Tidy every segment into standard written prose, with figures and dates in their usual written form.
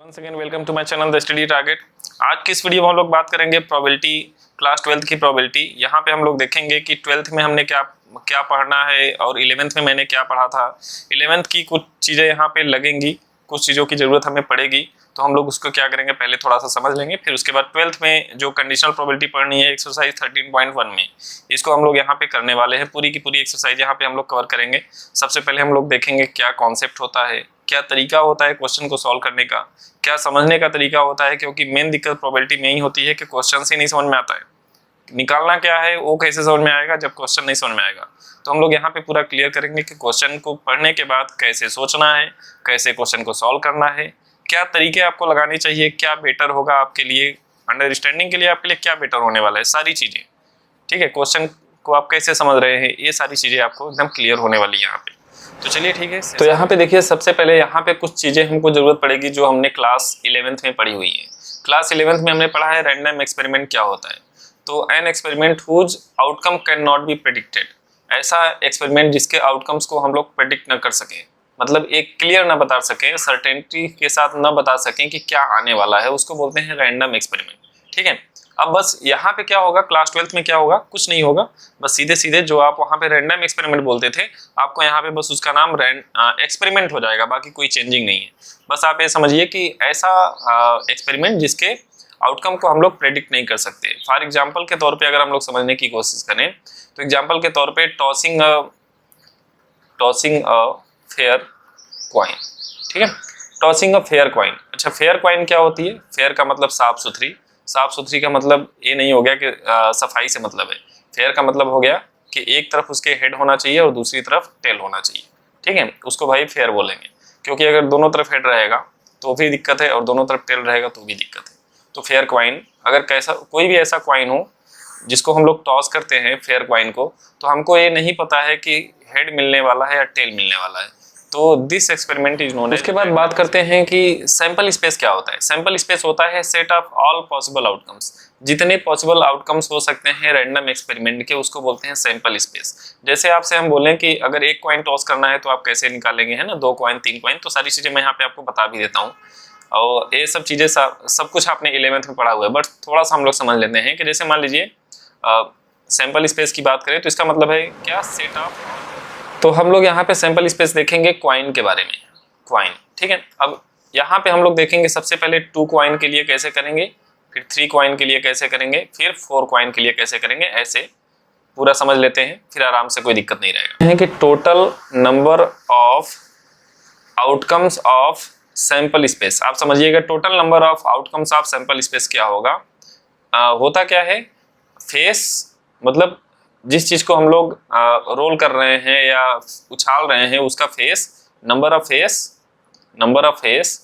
Once again welcome to my channel the study target. आज की इस वीडियो में हम लोग बात करेंगे प्रोबेबिलिटी, क्लास 12th की प्रोबेबिलिटी। यहाँ पे हम लोग देखेंगे कि 12th में हमने क्या क्या पढ़ना है और 11th में मैंने क्या पढ़ा था। 11th की कुछ चीज़ें यहाँ पे लगेंगी, कुछ चीज़ों की ज़रूरत हमें पड़ेगी, तो हम लोग उसको क्या करेंगे पहले थोड़ा सा समझ लेंगे। फिर उसके बाद 12th में जो कंडीशनल प्रोबेबिलिटी पढ़नी है एक्सरसाइज 13.1 में, इसको हम लोग यहाँ पे करने वाले हैं। पूरी की पूरी एक्सरसाइज यहाँ पे हम लोग कवर करेंगे। सबसे पहले हम लोग देखेंगे क्या कॉन्सेप्ट होता है, क्या तरीका होता है क्वेश्चन को सॉल्व करने का, क्या समझने का तरीका होता है, क्योंकि मेन दिक्कत प्रोबेबिलिटी में ही होती है कि क्वेश्चन से नहीं समझ में आता है। निकालना क्या है वो कैसे समझ में आएगा जब क्वेश्चन नहीं समझ में आएगा। तो हम लोग यहाँ पे पूरा क्लियर करेंगे कि क्वेश्चन को पढ़ने के बाद कैसे सोचना है, कैसे क्वेश्चन को सॉल्व करना है, क्या तरीके आपको लगाने चाहिए, क्या बेटर होगा आपके लिए, अंडरस्टैंडिंग के लिए आपके लिए क्या बेटर होने वाला है, सारी चीज़ें। ठीक है, क्वेश्चन को आप कैसे समझ रहे हैं, ये सारी चीज़ें आपको एकदम क्लियर होने वाली है यहाँ पे। तो चलिए ठीक है। तो यहाँ पे देखिए, सबसे पहले यहाँ पे कुछ चीज़ें हमको ज़रूरत पड़ेगी जो हमने क्लास 11th में पढ़ी हुई है। क्लास 11th में हमने पढ़ा है रैंडम एक्सपेरिमेंट क्या होता है। तो an experiment whose outcome can not be predicted, ऐसा एक्सपेरिमेंट जिसके आउटकम्स को हम लोग प्रेडिक्ट न कर सकें, मतलब एक क्लियर ना बता सकें, सर्टेनिटी के साथ न बता सकें कि क्या आने वाला है, उसको बोलते हैं रैंडम एक्सपेरिमेंट। ठीक है, अब बस यहाँ पे क्या होगा, क्लास 12th में क्या होगा, कुछ नहीं होगा, बस सीधे सीधे जो आप वहाँ पे रैंडम एक्सपेरिमेंट बोलते थे, आपको यहाँ पे बस उसका नाम एक्सपेरिमेंट हो जाएगा, बाकी कोई चेंजिंग नहीं है। बस आप ये समझिए कि ऐसा एक्सपेरिमेंट जिसके आउटकम को हम लोग प्रेडिक्ट नहीं कर सकते। फॉर एग्जाम्पल के तौर पे अगर हम लोग समझने की कोशिश करें तो एग्जाम्पल के तौर पे टॉसिंग अ फेयर कॉइन। ठीक है, टॉसिंग अ फेयर कॉइन। अच्छा, फेयर कॉइन क्या होती है? फेयर का मतलब साफ सुथरी, साफ सुथरी का मतलब ये नहीं हो गया कि सफाई से मतलब है। फेयर का मतलब हो गया कि एक तरफ उसके हेड होना चाहिए और दूसरी तरफ टेल होना चाहिए। ठीक है, उसको भाई फेयर बोलेंगे, क्योंकि अगर दोनों तरफ हेड रहेगा तो भी दिक्कत है और दोनों तरफ टेल रहेगा तो भी दिक्कत है। तो फेयर क्वाइन, अगर कैसा कोई भी ऐसा क्वाइन हो जिसको हम लोग टॉस करते हैं फेयर क्वाइन को, तो हमको ये नहीं पता है कि हेड मिलने वाला है या टेल मिलने वाला है, तो दिस एक्सपेरिमेंट इज नोन। उसके बाद बात करते हैं कि सैंपल स्पेस क्या होता है। सैंपल स्पेस होता है set of all possible outcomes, जितने पॉसिबल आउटकम्स हो सकते हैं रैंडम एक्सपेरिमेंट के, उसको बोलते हैं सैंपल स्पेस। जैसे आपसे हम बोलें कि अगर एक कॉइन टॉस करना है तो आप कैसे निकालेंगे, है ना, 2 कॉइन 3 कॉइन, तो सारी चीजें मैं यहाँ पे आपको बता भी देता हूँ। और ये सब चीज़ें सब कुछ आपने 11th में पढ़ा हुआ है, बट थोड़ा सा हम लोग समझ लेते हैं कि जैसे मान लीजिए सैंपल स्पेस की बात करें तो इसका मतलब है क्या, सेट ऑफ। तो हम लोग यहाँ पे सैंपल स्पेस देखेंगे क्वाइन के बारे में, क्वाइन। ठीक है, अब यहाँ पे हम लोग देखेंगे सबसे पहले 2 क्वाइन के लिए कैसे करेंगे, फिर 3 क्वाइन के लिए कैसे करेंगे, फिर 4 क्वाइन के लिए कैसे करेंगे, ऐसे पूरा समझ लेते हैं, फिर आराम से कोई दिक्कत नहीं रहेगा। है कि total number of outcomes of sample space, आप समझिएगा total number of outcomes of sample space क्या होगा। होता क्या है, फेस मतलब जिस चीज को हम लोग रोल कर रहे हैं या उछाल रहे हैं उसका face, number of face,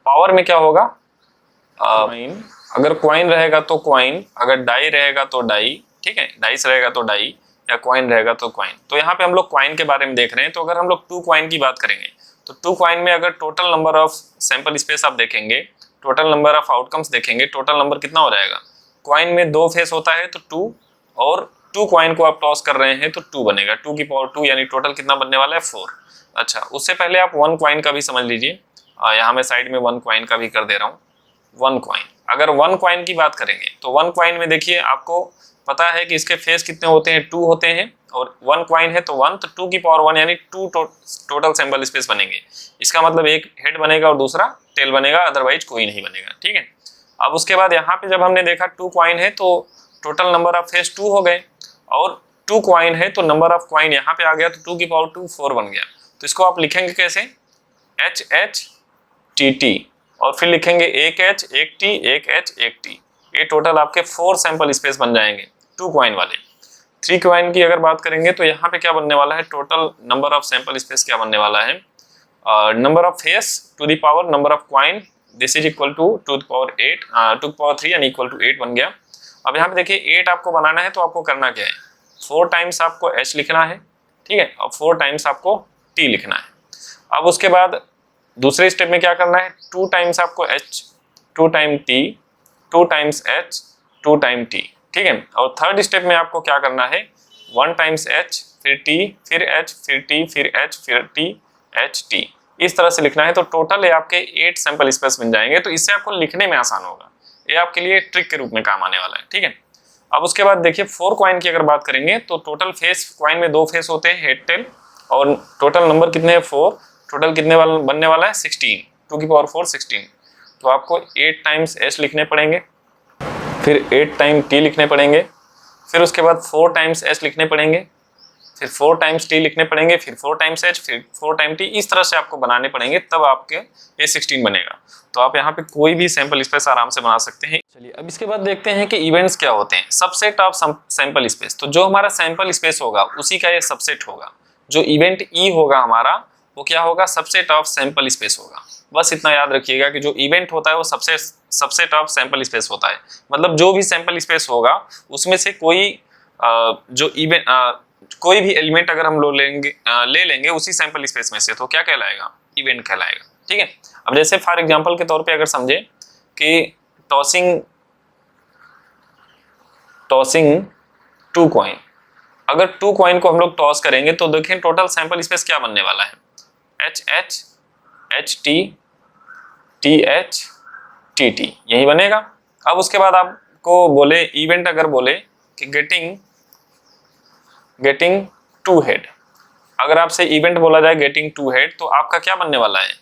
power में क्या होगा, कॉइन। अगर कॉइन रहेगा तो कॉइन, अगर डाई रहेगा तो डाई, ठीक है, डाइस रहेगा तो डाई, या कॉइन रहेगा तो कॉइन। तो यहाँ पे हम लोग कॉइन के बारे में देख रहे हैं। तो अगर हम लोग 2 कॉइन की बात करेंगे तो 2 कॉइन में अगर total number of sample space आप देखेंगे, टोटल नंबर ऑफ आउटकम्स देखेंगे, टोटल नंबर कितना हो जाएगा। कॉइन में 2 फेस होता है तो 2, और 2 कॉइन को आप टॉस कर रहे हैं तो 2 बनेगा, 2 की पावर 2, यानी टोटल कितना बनने वाला है 4। अच्छा, उससे पहले आप 1 कॉइन का भी समझ लीजिए, यहाँ मैं साइड में 1 कॉइन का भी कर दे रहा हूँ। 1 कॉइन, अगर 1 कॉइन की बात करेंगे तो 1 कॉइन में देखिए आपको पता है कि इसके फेस कितने होते हैं, 2 होते हैं, और 1 कॉइन है तो 1, तो 2 की पावर 1 यानी 2 टोटल सैंपल स्पेस बनेंगे। इसका मतलब एक हेड बनेगा और दूसरा टेल बनेगा, अदरवाइज कोई नहीं बनेगा। ठीक है, अब उसके बाद यहाँ पे जब हमने देखा 2 कॉइन है तो टोटल नंबर ऑफ फेस 2 हो गए, और 2 कॉइन है तो नंबर ऑफ कॉइन यहाँ पे आ गया, तो 2 की पावर 2 4 बन गया। तो इसको आप लिखेंगे कैसे, एच एच टी टी, और फिर लिखेंगे एक एच एक टी, एक एच एक टी, ये टोटल आपके 4 सैंपल स्पेस बन जाएंगे 2 कॉइन वाले। 3 कॉइन की अगर बात करेंगे तो यहाँ पे क्या बनने वाला है, total number of sample space क्या बनने वाला है, number of face to the power number of coin, this is equal to 2 power 8, 2 power 3 यानी इक्वल टू 8 बन गया। अब यहाँ पे देखिए 8 आपको बनाना है तो आपको करना क्या है, 4 टाइम्स आपको h लिखना है, ठीक है, और 4 टाइम्स आपको t लिखना है। अब उसके बाद दूसरे स्टेप में क्या करना है, 2 टाइम्स आपको h, 2 time t, 2 times h, 2 time t, ठीक है। और थर्ड स्टेप में आपको क्या करना है, 1 टाइम्स h, फिर t, फिर h, फिर t, फिर h, फिर t, h, t, इस तरह से लिखना है तो टोटल ये आपके 8 सैंपल स्पेस बन जाएंगे। तो इससे आपको लिखने में आसान होगा, ये आपके लिए ट्रिक के रूप में काम आने वाला है, ठीक है। अब उसके बाद देखिए 4 कॉइन की अगर बात करेंगे तो टोटल फेस कॉइन में 2 फेस होते हैं, हेड टेल, और टोटल नंबर कितने हैं 4, टोटल कितने वाला बनने वाला है 16, 2 की पावर 4 16। तो आपको 8 टाइम्स एच लिखने पड़ेंगे, फिर 8 टाइम टी लिखने पड़ेंगे, फिर उसके बाद 4 टाइम्स एच लिखने पड़ेंगे, फिर 4 टाइम्स टी लिखने पड़ेंगे, फिर 4 टाइम्स एच, फिर 4 टाइम टी, इस तरह से आपको बनाने पड़ेंगे, तब आपके ये 16 बनेगा। तो आप यहाँ पे कोई भी सैंपल स्पेस आराम से बना सकते हैं। चलिए अब इसके बाद देखते हैं कि इवेंट्स क्या होते हैं। सबसेट ऑफ सैंपल स्पेस, तो जो हमारा सैंपल स्पेस होगा उसी का ये सबसेट होगा। जो इवेंट ई होगा हमारा वो क्या होगा, सबसेट ऑफ सैंपल स्पेस होगा। बस इतना याद रखिएगा कि जो इवेंट होता है वो सबसेट ऑफ सैंपल स्पेस होता है। मतलब जो भी सैंपल स्पेस होगा उसमें से कोई कोई भी एलिमेंट अगर हम ले लेंगे उसी सैंपल स्पेस में से, तो क्या कहलाएगा, इवेंट कहलाएगा, ठीक है। अब जैसे फॉर एग्जांपल के तौर पे अगर समझे कि टॉसिंग 2 कॉइन, अगर 2 कॉइन को हम लोग टॉस करेंगे तो देखें टोटल सैंपल स्पेस क्या बनने वाला है, H H, H T, T H, T T, यही बनेगा। अब उसके बाद आपको बोले इवेंट, अगर बोले कि गेटिंग 2 हेड, अगर आपसे इवेंट बोला जाए गेटिंग 2 हेड, तो आपका क्या बनने वाला है,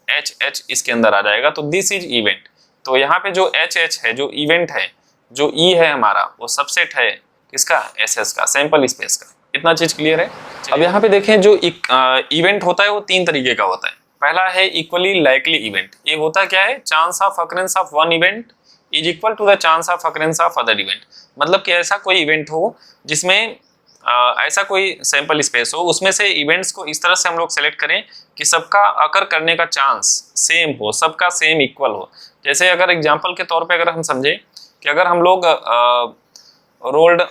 एच एच इसके अंदर आ जाएगा, तो दिस इज इवेंट। तो यहाँ पे जो एच एच है, जो इवेंट है, जो ई है हमारा, वो सबसेट है किसका, एस एस का, सैंपल स्पेस का। इतना चीज क्लियर है। अब यहाँ पे देखें जो इवेंट होता है वो 3 तरीके का होता है। पहला है इक्वली लाइकली इवेंट। ये होता क्या है, chance of occurrence of one event is equal to the chance of occurrence of other event. मतलब कि ऐसा कोई इवेंट हो जिसमें ऐसा कोई सैंपल स्पेस हो, उसमें से इवेंट्स को इस तरह से हम लोग सेलेक्ट करें कि सबका अकर करने का चांस सेम हो, सबका सेम इक्वल हो। जैसे अगर एग्जांपल के तौर पे अगर हम समझे कि अगर हम लोग रोल्ड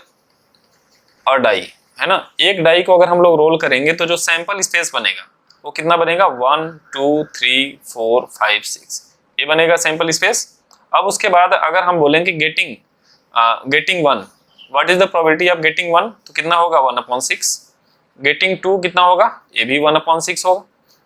और डाई है ना, एक डाई को अगर हम लोग रोल करेंगे तो जो सैंपल स्पेस बनेगा वो कितना बनेगा, 1 2 3 4 5 6, ये बनेगा सैंपल स्पेस। अब उसके बाद अगर हम बोलेंगे getting 1, what is the probability of getting 1, तो कितना होगा 1/6। गेटिंग 2 कितना होगा, ये भी 1/6 होगा।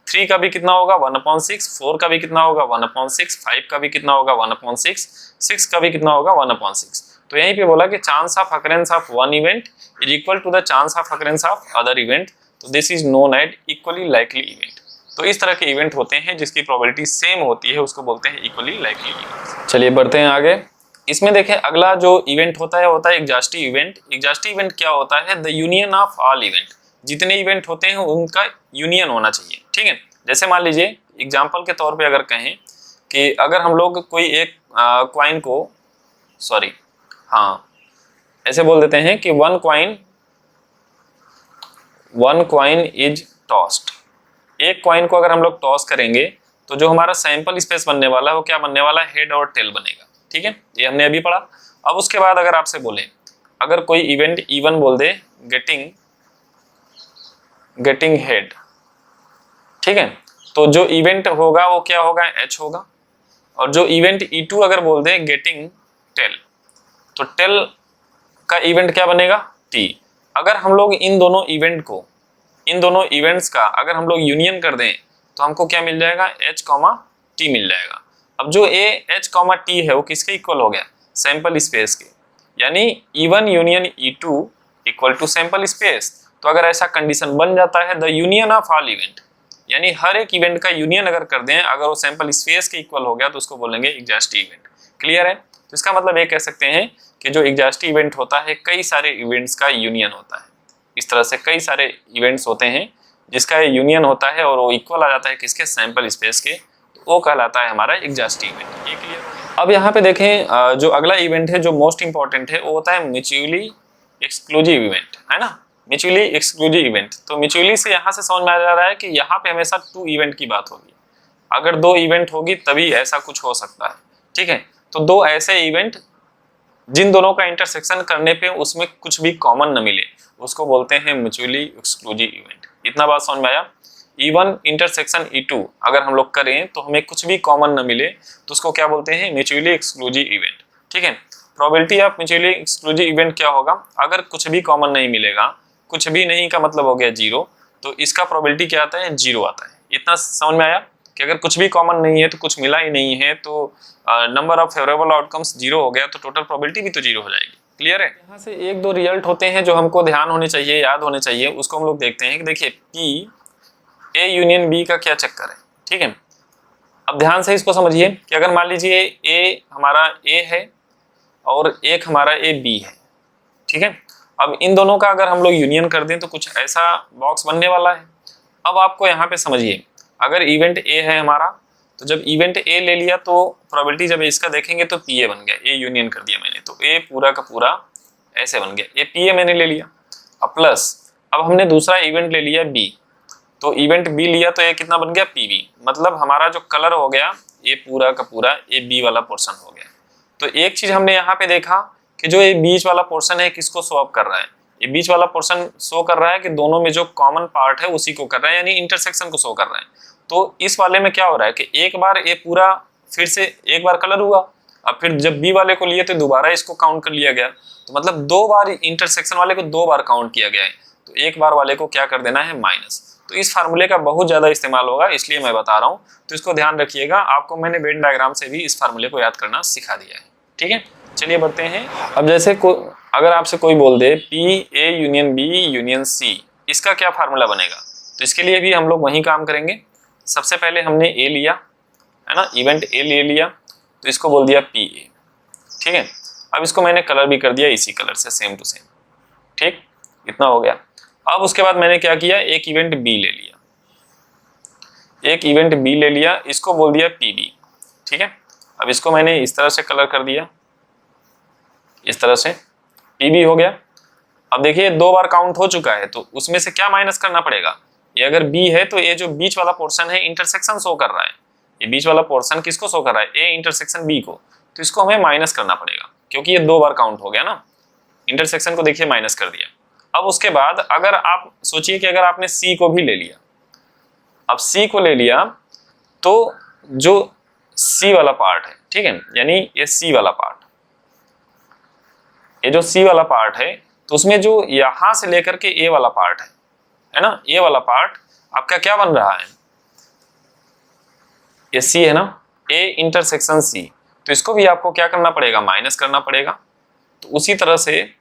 3 का भी कितना होगा 1/6, 4 का भी कितना होगा 1/6, 5 का भी कितना होगा 1/6, 6 का भी कितना होगा 1/6। तो यहीं पे बोला कि chance of occurrence of one event is equal to the chance of occurrence of other event, तो this is known as equally likely event. तो इस तरह के इवेंट होते हैं जिसकी प्रोबेबिलिटी सेम होती है, उसको बोलते हैं इक्वली लाइकली इवेंट। चलिए बढ़ते हैं आगे। इसमें देखें अगला जो इवेंट होता है एग्जॉस्टिव इवेंट। एग्जॉस्टिव इवेंट क्या होता है, the union of all event. जितने इवेंट होते हैं उनका यूनियन होना चाहिए, ठीक है। जैसे मान लीजिए एग्जांपल के तौर पे अगर कहें कि अगर हम लोग कोई एक कॉइन को ऐसे बोल देते हैं कि वन कॉइन इज टॉस्ड। एक कॉइन को अगर हम लोग टॉस करेंगे तो जो हमारा सैंपल स्पेस बनने वाला है वो क्या बनने वाला है, हेड और टेल बनेगा, ठीक है। ये हमने अभी पढ़ा। अब उसके बाद अगर आपसे बोले, अगर कोई इवेंट इवन बोल दे गेटिंग हेड, ठीक है, तो जो इवेंट होगा वो क्या होगा, एच होगा। और जो इवेंट E2 अगर बोल दे गेटिंग टेल, तो टेल का इवेंट क्या बनेगा, टी। अगर हम लोग इन दोनों इवेंट्स का अगर हम लोग यूनियन कर दें तो हमको क्या मिल जाएगा, H, T मिल जाएगा। अब जो H, T है वो किसके इक्वल हो गया, सैंपल स्पेस के, यानी E1 union E2 equal to sample space. तो अगर ऐसा कंडीशन बन जाता है the union of all event, यानी हर एक इवेंट का यूनियन अगर कर दें, अगर वो सैंपल स्पेस के इक्वल हो गया तो उसको बोलेंगे एग्जॉस्टिव इवेंट। क्लियर है। तो इसका मतलब ये कह सकते हैं कि जो एग्जॉस्टिव इवेंट होता है कई सारे इवेंट्स का यूनियन होता है। इस तरह से कई सारे इवेंट्स होते हैं जिसका यूनियन होता है और वो इक्वल आ जाता है किसके, सैंपल स्पेस के, तो वो कहलाता है हमारा एग्जॉस्टिव इवेंट। ये क्लियर। अब यहाँ पे देखें जो अगला इवेंट है जो मोस्ट इंपॉर्टेंट है वो होता है म्यूचुअली एक्सक्लूसिव इवेंट, है ना, म्यूचुअली एक्सक्लूसिव इवेंट। तो म्यूचुअली से यहाँ से समझ में आ जा रहा है कि यहाँ पे हमेशा 2 इवेंट की बात होगी। अगर 2 इवेंट होगी तभी ऐसा कुछ हो सकता है, ठीक है। तो 2 ऐसे इवेंट जिन दोनों का इंटरसेक्शन करने पे उसमें कुछ भी कॉमन न मिले उसको बोलते हैं म्यूचुअली एक्सक्लूसिव इवेंट। इतना बात समझ में आया। E1 इंटरसेक्शन E2 अगर हम लोग करें तो हमें कुछ भी कॉमन न मिले तो उसको क्या बोलते हैं, म्यूचुअली एक्सक्लूसिव इवेंट, ठीक है। Probability of mutually exclusive event क्या होगा, अगर कुछ भी कॉमन नहीं मिलेगा, कुछ भी नहीं का मतलब हो गया 0, तो इसका प्रोबेबिलिटी क्या आता है, 0 आता है। इतना समझ में आया कि अगर कुछ भी कॉमन नहीं है तो कुछ मिला ही नहीं है तो नंबर ऑफ फेवरेबल आउटकम्स 0 हो गया तो टोटल प्रोबेबिलिटी भी तो 0 हो जाएगी। क्लियर है? यहाँ से एक दो रिजल्ट होते हैं जो हमको ध्यान होने चाहिए, याद होने चाहिए, उसको हम लोग देखते हैं कि देखिए पी ए यूनियन बी का क्या चक्कर है। ठीक है, अब ध्यान से इसको समझिए कि अगर मान लीजिए ए हमारा ए है और एक हमारा ए बी है। ठीक है, अब इन दोनों का अगर हम लोग यूनियन कर दें तो कुछ ऐसा बॉक्स बनने वाला है। अब आपको यहाँ पे समझिए, अगर इवेंट ए है हमारा तो जब इवेंट ए ले लिया तो प्रोबेबिलिटी जब इसका देखेंगे तो पी ए बन गया, ए यूनियन कर दिया मैंने तो ए पूरा का पूरा ऐसे बन गया, ए पी ए मैंने ले लिया। अब प्लस अब हमने दूसरा इवेंट ले लिया बी, तो इवेंट बी लिया तो ये कितना बन गया पी बी, मतलब हमारा जो कलर हो गया ये पूरा का पूरा ए बी वाला पोर्शन हो गया। तो एक चीज हमने यहाँ पे देखा कि जो ये बीच वाला पोर्शन है किसको शो अप कर रहा है, ये बीच वाला पोर्शन शो कर रहा है कि दोनों में जो कॉमन पार्ट है उसी को कर रहा है, यानी इंटरसेक्शन को शो कर रहा है। तो इस वाले में क्या हो रहा है कि एक बार ये पूरा फिर से एक बार कलर हुआ, अब फिर जब बी वाले को लिए तो दोबारा इसको काउंट कर लिया गया, तो मतलब दो बार इंटरसेक्शन वाले को दो बार काउंट किया गया है, तो एक बार वाले को क्या कर देना है माइनस। तो इस फार्मूले का बहुत ज्यादा इस्तेमाल होगा इसलिए मैं बता रहा हूँ, तो इसको ध्यान रखिएगा। आपको मैंने वेन डायग्राम से भी इस फार्मूले को याद करना सिखा दिया है। ठीक है, चलिए बढ़ते हैं। अब जैसे अगर आपसे कोई बोल दे P A union B union C, इसका क्या फार्मूला बनेगा, तो इसके लिए भी हम लोग वही काम करेंगे। सबसे पहले हमने ए लिया है ना, इवेंट ए ले लिया तो इसको बोल दिया पी ए। ठीक है, अब इसको मैंने कलर भी कर दिया इसी कलर से सेम टू सेम। ठीक, इतना हो गया। अब उसके बाद मैंने क्या किया, एक इवेंट बी ले लिया, एक इवेंट बी ले लिया, इसको बोल दिया पी बी। ठीक है, अब इसको मैंने इस तरह से कलर कर दिया, इस तरह से पी बी हो गया। अब देखिए दो बार काउंट हो चुका है तो उसमें से क्या माइनस करना पड़ेगा, ये अगर बी है तो ये जो बीच वाला पोर्शन है इंटरसेक्शन शो कर रहा है, ये बीच वाला पोर्शन किसको शो कर रहा है, ए इंटरसेक्शन बी को, तो इसको हमें माइनस करना पड़ेगा क्योंकि ये दो बार काउंट हो गया ना, इंटरसेक्शन को देखिए माइनस कर दिया। अब उसके बाद अगर आप सोचिए कि अगर आपने सी को भी ले लिया, अब सी को ले लिया तो जो सी वाला पार्ट है, ठीक है, यानी ये सी वाला पार्ट, ये जो सी वाला पार्ट है तो उसमें जो यहां से लेकर के ए वाला पार्ट है ना, ए वाला पार्ट आपका क्या बन रहा है, ये सी है ना, ए इंटरसेक्शन सी, तो इसको भी आपको क्या करना पड़ेगा, माइनस करना पड़ेगा। तो उसी तरह से ए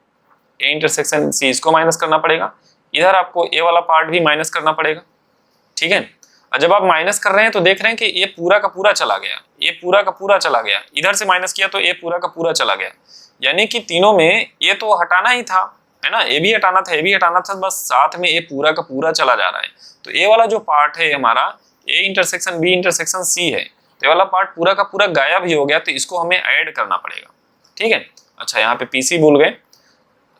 इंटरसेक्शन सी इसको माइनस करना पड़ेगा, इधर आपको ए वाला पार्ट भी माइनस करना पड़ेगा। ठीक है, और जब आप माइनस कर रहे हैं तो देख रहे हैं कि ये पूरा का पूरा चला गया, ये पूरा का पूरा चला गया, इधर से माइनस किया तो ये पूरा का पूरा चला गया, यानी कि तीनों में ये तो हटाना ही था, है ना, ये भी हटाना था, ये भी हटाना था, बस साथ में ये पूरा का पूरा चला जा रहा है। तो ये वाला जो पार्ट है हमारा A intersection B intersection C है, तो ये वाला पार्ट पूरा का पूरा गायब ही हो गया, तो इसको हमें ऐड करना पड़ेगा। ठीक है, अच्छा यहाँ पे पीसी भूल गए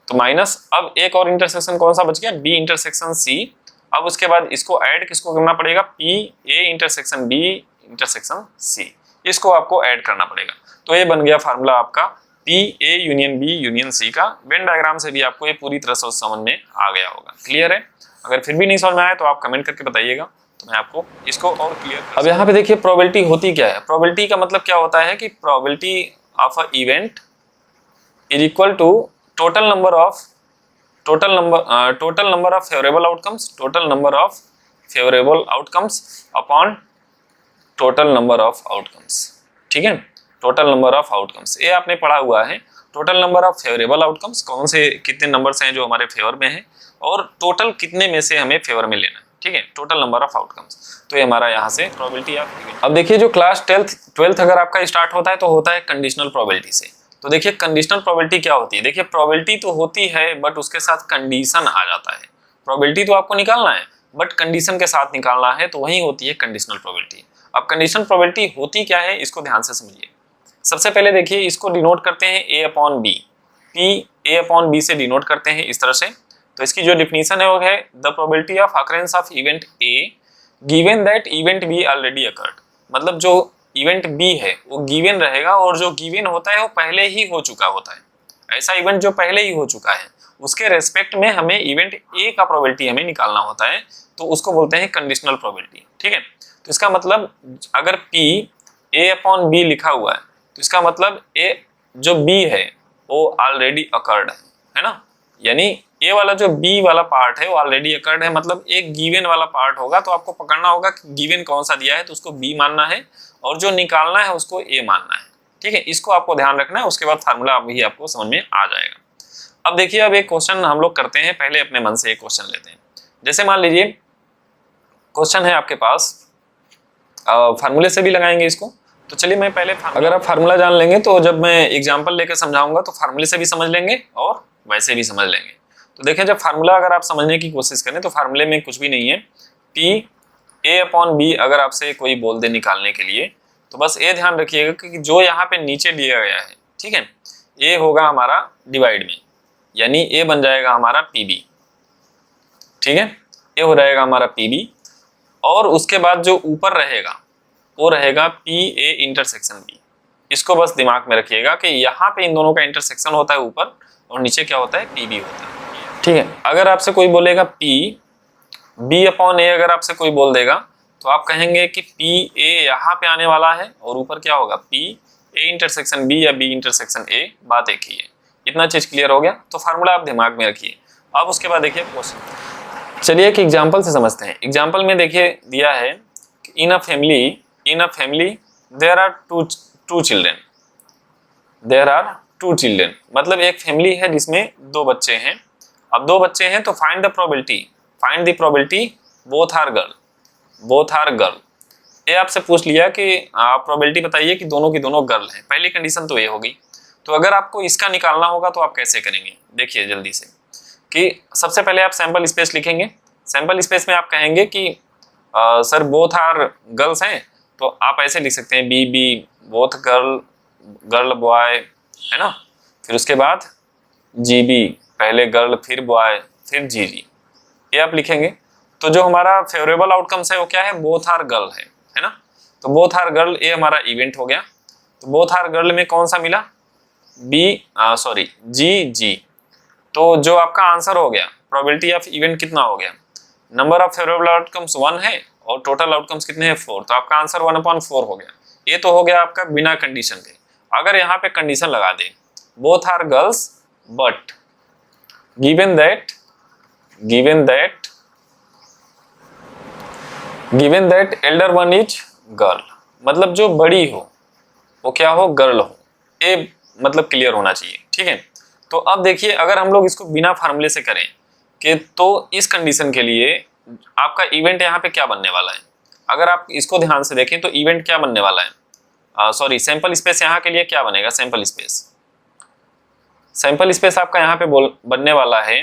तो माइनस, अब एक और इंटरसेक्शन कौन सा बच गया, बी इंटरसेक्शन सी। अब उसके बाद इसको ऐड किसको करना पड़ेगा, P A intersection B intersection C, इसको आपको ऐड करना पड़ेगा। तो ये बन गया फार्मूला आपका P A union B union C का। वेन डायग्राम से भी आपको ये पूरी तरह से समझ में आ गया होगा। क्लियर है? अगर फिर भी नहीं समझ में आया तो आप कमेंट करके बताइएगा, तो मैं आपको इसको और क्लियर। अब यहाँ पे देखिए प्रोबेबिलिटी होती क्या है, प्रोबेबिलिटी का मतलब क्या होता है कि probability of a event is equal to total number of favourable outcomes upon total number of outcomes. ठीक है, टोटल नंबर ऑफ आउटकम्स ये आपने पढ़ा हुआ है। Total number of favourable outcomes, कौन से कितने नंबर्स हैं जो हमारे फेवर में है, और टोटल कितने में से हमें फेवर में लेना है। ठीक है, टोटल नंबर ऑफ आउटकम्स, तो ये हमारा यहाँ से प्रोबेबिलिटी आप। अब देखिए जो क्लास 12th अगर आपका स्टार्ट होता है तो होता है कंडीशनल प्रोबेबिलिटी से। तो देखिए कंडीशनल प्रोबेबिलिटी क्या होती है, देखिए प्रोबेबिलिटी तो होती है बट उसके साथ कंडीशन आ जाता है। प्रोबेबिलिटी तो आपको निकालना है बट कंडीशन के साथ निकालना है, तो वही होती है कंडीशनल प्रोबेबिलिटी। अब कंडीशनल प्रोबेबिलिटी होती क्या है इसको ध्यान से समझिए। सबसे पहले देखिए इसको डिनोट करते हैं A upon B, P A upon B से डिनोट करते हैं इस तरह से। तो इसकी जो डिफिनीशन है वो है the probability of occurrence of event A given that event B already occurred. मतलब जो इवेंट बी है वो गिवन रहेगा और जो गिवन होता है वो पहले ही हो चुका होता है। ऐसा इवेंट जो पहले ही हो चुका है उसके रेस्पेक्ट में हमें इवेंट ए का प्रोबेबिलिटी हमें निकालना होता है, तो उसको बोलते हैं कंडीशनल प्रोबेबिलिटी। ठीक है, तो इसका मतलब अगर पी ए अपॉन बी लिखा हुआ है तो इसका मतलब ए जो बी है वो ऑलरेडी अकर्ड है ना, यानी ए वाला जो बी वाला पार्ट है वो ऑलरेडी अकर्ड है, मतलब एक गिवन वाला पार्ट होगा तो आपको पकड़ना होगा कि गिवन कौन सा दिया है तो उसको बी मानना है और जो निकालना है उसको ए मानना है। ठीक है, इसको आपको ध्यान रखना है, उसके बाद फार्मूला भी आपको समझ में आ जाएगा। अब देखिए, अब एक क्वेश्चन हम लोग करते हैं, पहले अपने मन से एक क्वेश्चन लेते हैं। जैसे मान लीजिए क्वेश्चन है आपके पास, फार्मूले से भी लगाएंगे इसको, तो चलिए मैं पहले अगर आप फार्मूला जान लेंगे तो जब मैं एग्जांपल लेकर समझाऊंगा तो फार्मूले से भी समझ लेंगे और वैसे भी समझ लेंगे। तो देखें, जब फार्मूला अगर आप समझने की कोशिश करें तो फार्मूले में कुछ भी नहीं है, पी ए अपॉन बी अगर आपसे कोई बोल दे निकालने के लिए तो बस ये ध्यान रखिएगा कि जो यहाँ पे नीचे दिया गया है, ठीक है, ए होगा हमारा डिवाइड में, यानी ए बन जाएगा हमारा पी बी। ठीक है, ये हो जाएगा हमारा पी बी और उसके बाद जो ऊपर रहेगा वो रहेगा पी ए इंटरसेक्शन बी। इसको बस दिमाग में रखिएगा कि यहाँ पे इन दोनों का इंटरसेक्शन होता है ऊपर और नीचे क्या होता है, पी बी होता है। ठीक है, अगर आपसे कोई बोलेगा पी बी अपॉन ए, अगर आपसे कोई बोल देगा तो आप कहेंगे कि पी ए यहाँ पे आने वाला है और ऊपर क्या होगा, पी ए इंटरसेक्शन बी या बी इंटरसेक्शन ए, बात एक ही है। इतना चीज क्लियर हो गया, तो फार्मूला आप दिमाग में रखिए। अब उसके बाद देखिए क्वेश्चन, चलिए एक एग्जांपल से समझते हैं। एग्जांपल में देखिए दिया है in a family there are two children, there are two children, मतलब एक फैमिली है जिसमें दो बच्चे हैं। अब दो बच्चे हैं तो find the probability both are girl. ये आपसे पूछ लिया कि प्रोबेबिलिटी बताइए कि दोनों की दोनों गर्ल हैं। पहली कंडीशन तो ये होगी। तो अगर आपको इसका निकालना होगा तो आप कैसे करेंगे, देखिए जल्दी से, कि सबसे पहले आप सैंपल स्पेस लिखेंगे। सैंपल स्पेस में आप कहेंगे कि सर बोथ आर गर्ल्स हैं, तो आप ऐसे लिख सकते हैं B B both girl boy, है ना। फिर उसके बाद जी बी, पहले गर्ल फिर बॉय फिर जी जी, ये आप लिखेंगे। तो जो हमारा फेवरेबल आउटकम्स है वो क्या है, बोथ आर गर्ल है ना। तो बोथ आर गर्ल ये हमारा इवेंट हो गया। तो बोथ आर गर्ल में कौन सा मिला, जी जी। तो जो आपका आंसर हो गया, प्रोबेबिलिटी ऑफ इवेंट कितना हो गया, नंबर ऑफ फेवरेबल आउटकम्स 1 है और टोटल आउटकम्स कितने हैं 4, तो आपका आंसर 1/4 हो गया। ये तो हो गया आपका बिना कंडीशन के। अगर यहाँ पे कंडीशन लगा दे both are girls but given that elder one is girl, मतलब जो बड़ी हो वो क्या हो, गर्ल हो, ये मतलब क्लियर होना चाहिए। ठीक है, तो अब देखिए अगर हम लोग इसको बिना फार्मूले से करें कि तो इस कंडीशन के लिए आपका इवेंट यहाँ पे क्या बनने वाला है, अगर आप इसको ध्यान से देखें तो इवेंट क्या बनने वाला है, सैंपल स्पेस यहाँ के लिए क्या बनेगा, सैंपल स्पेस आपका यहाँ पे बनने वाला है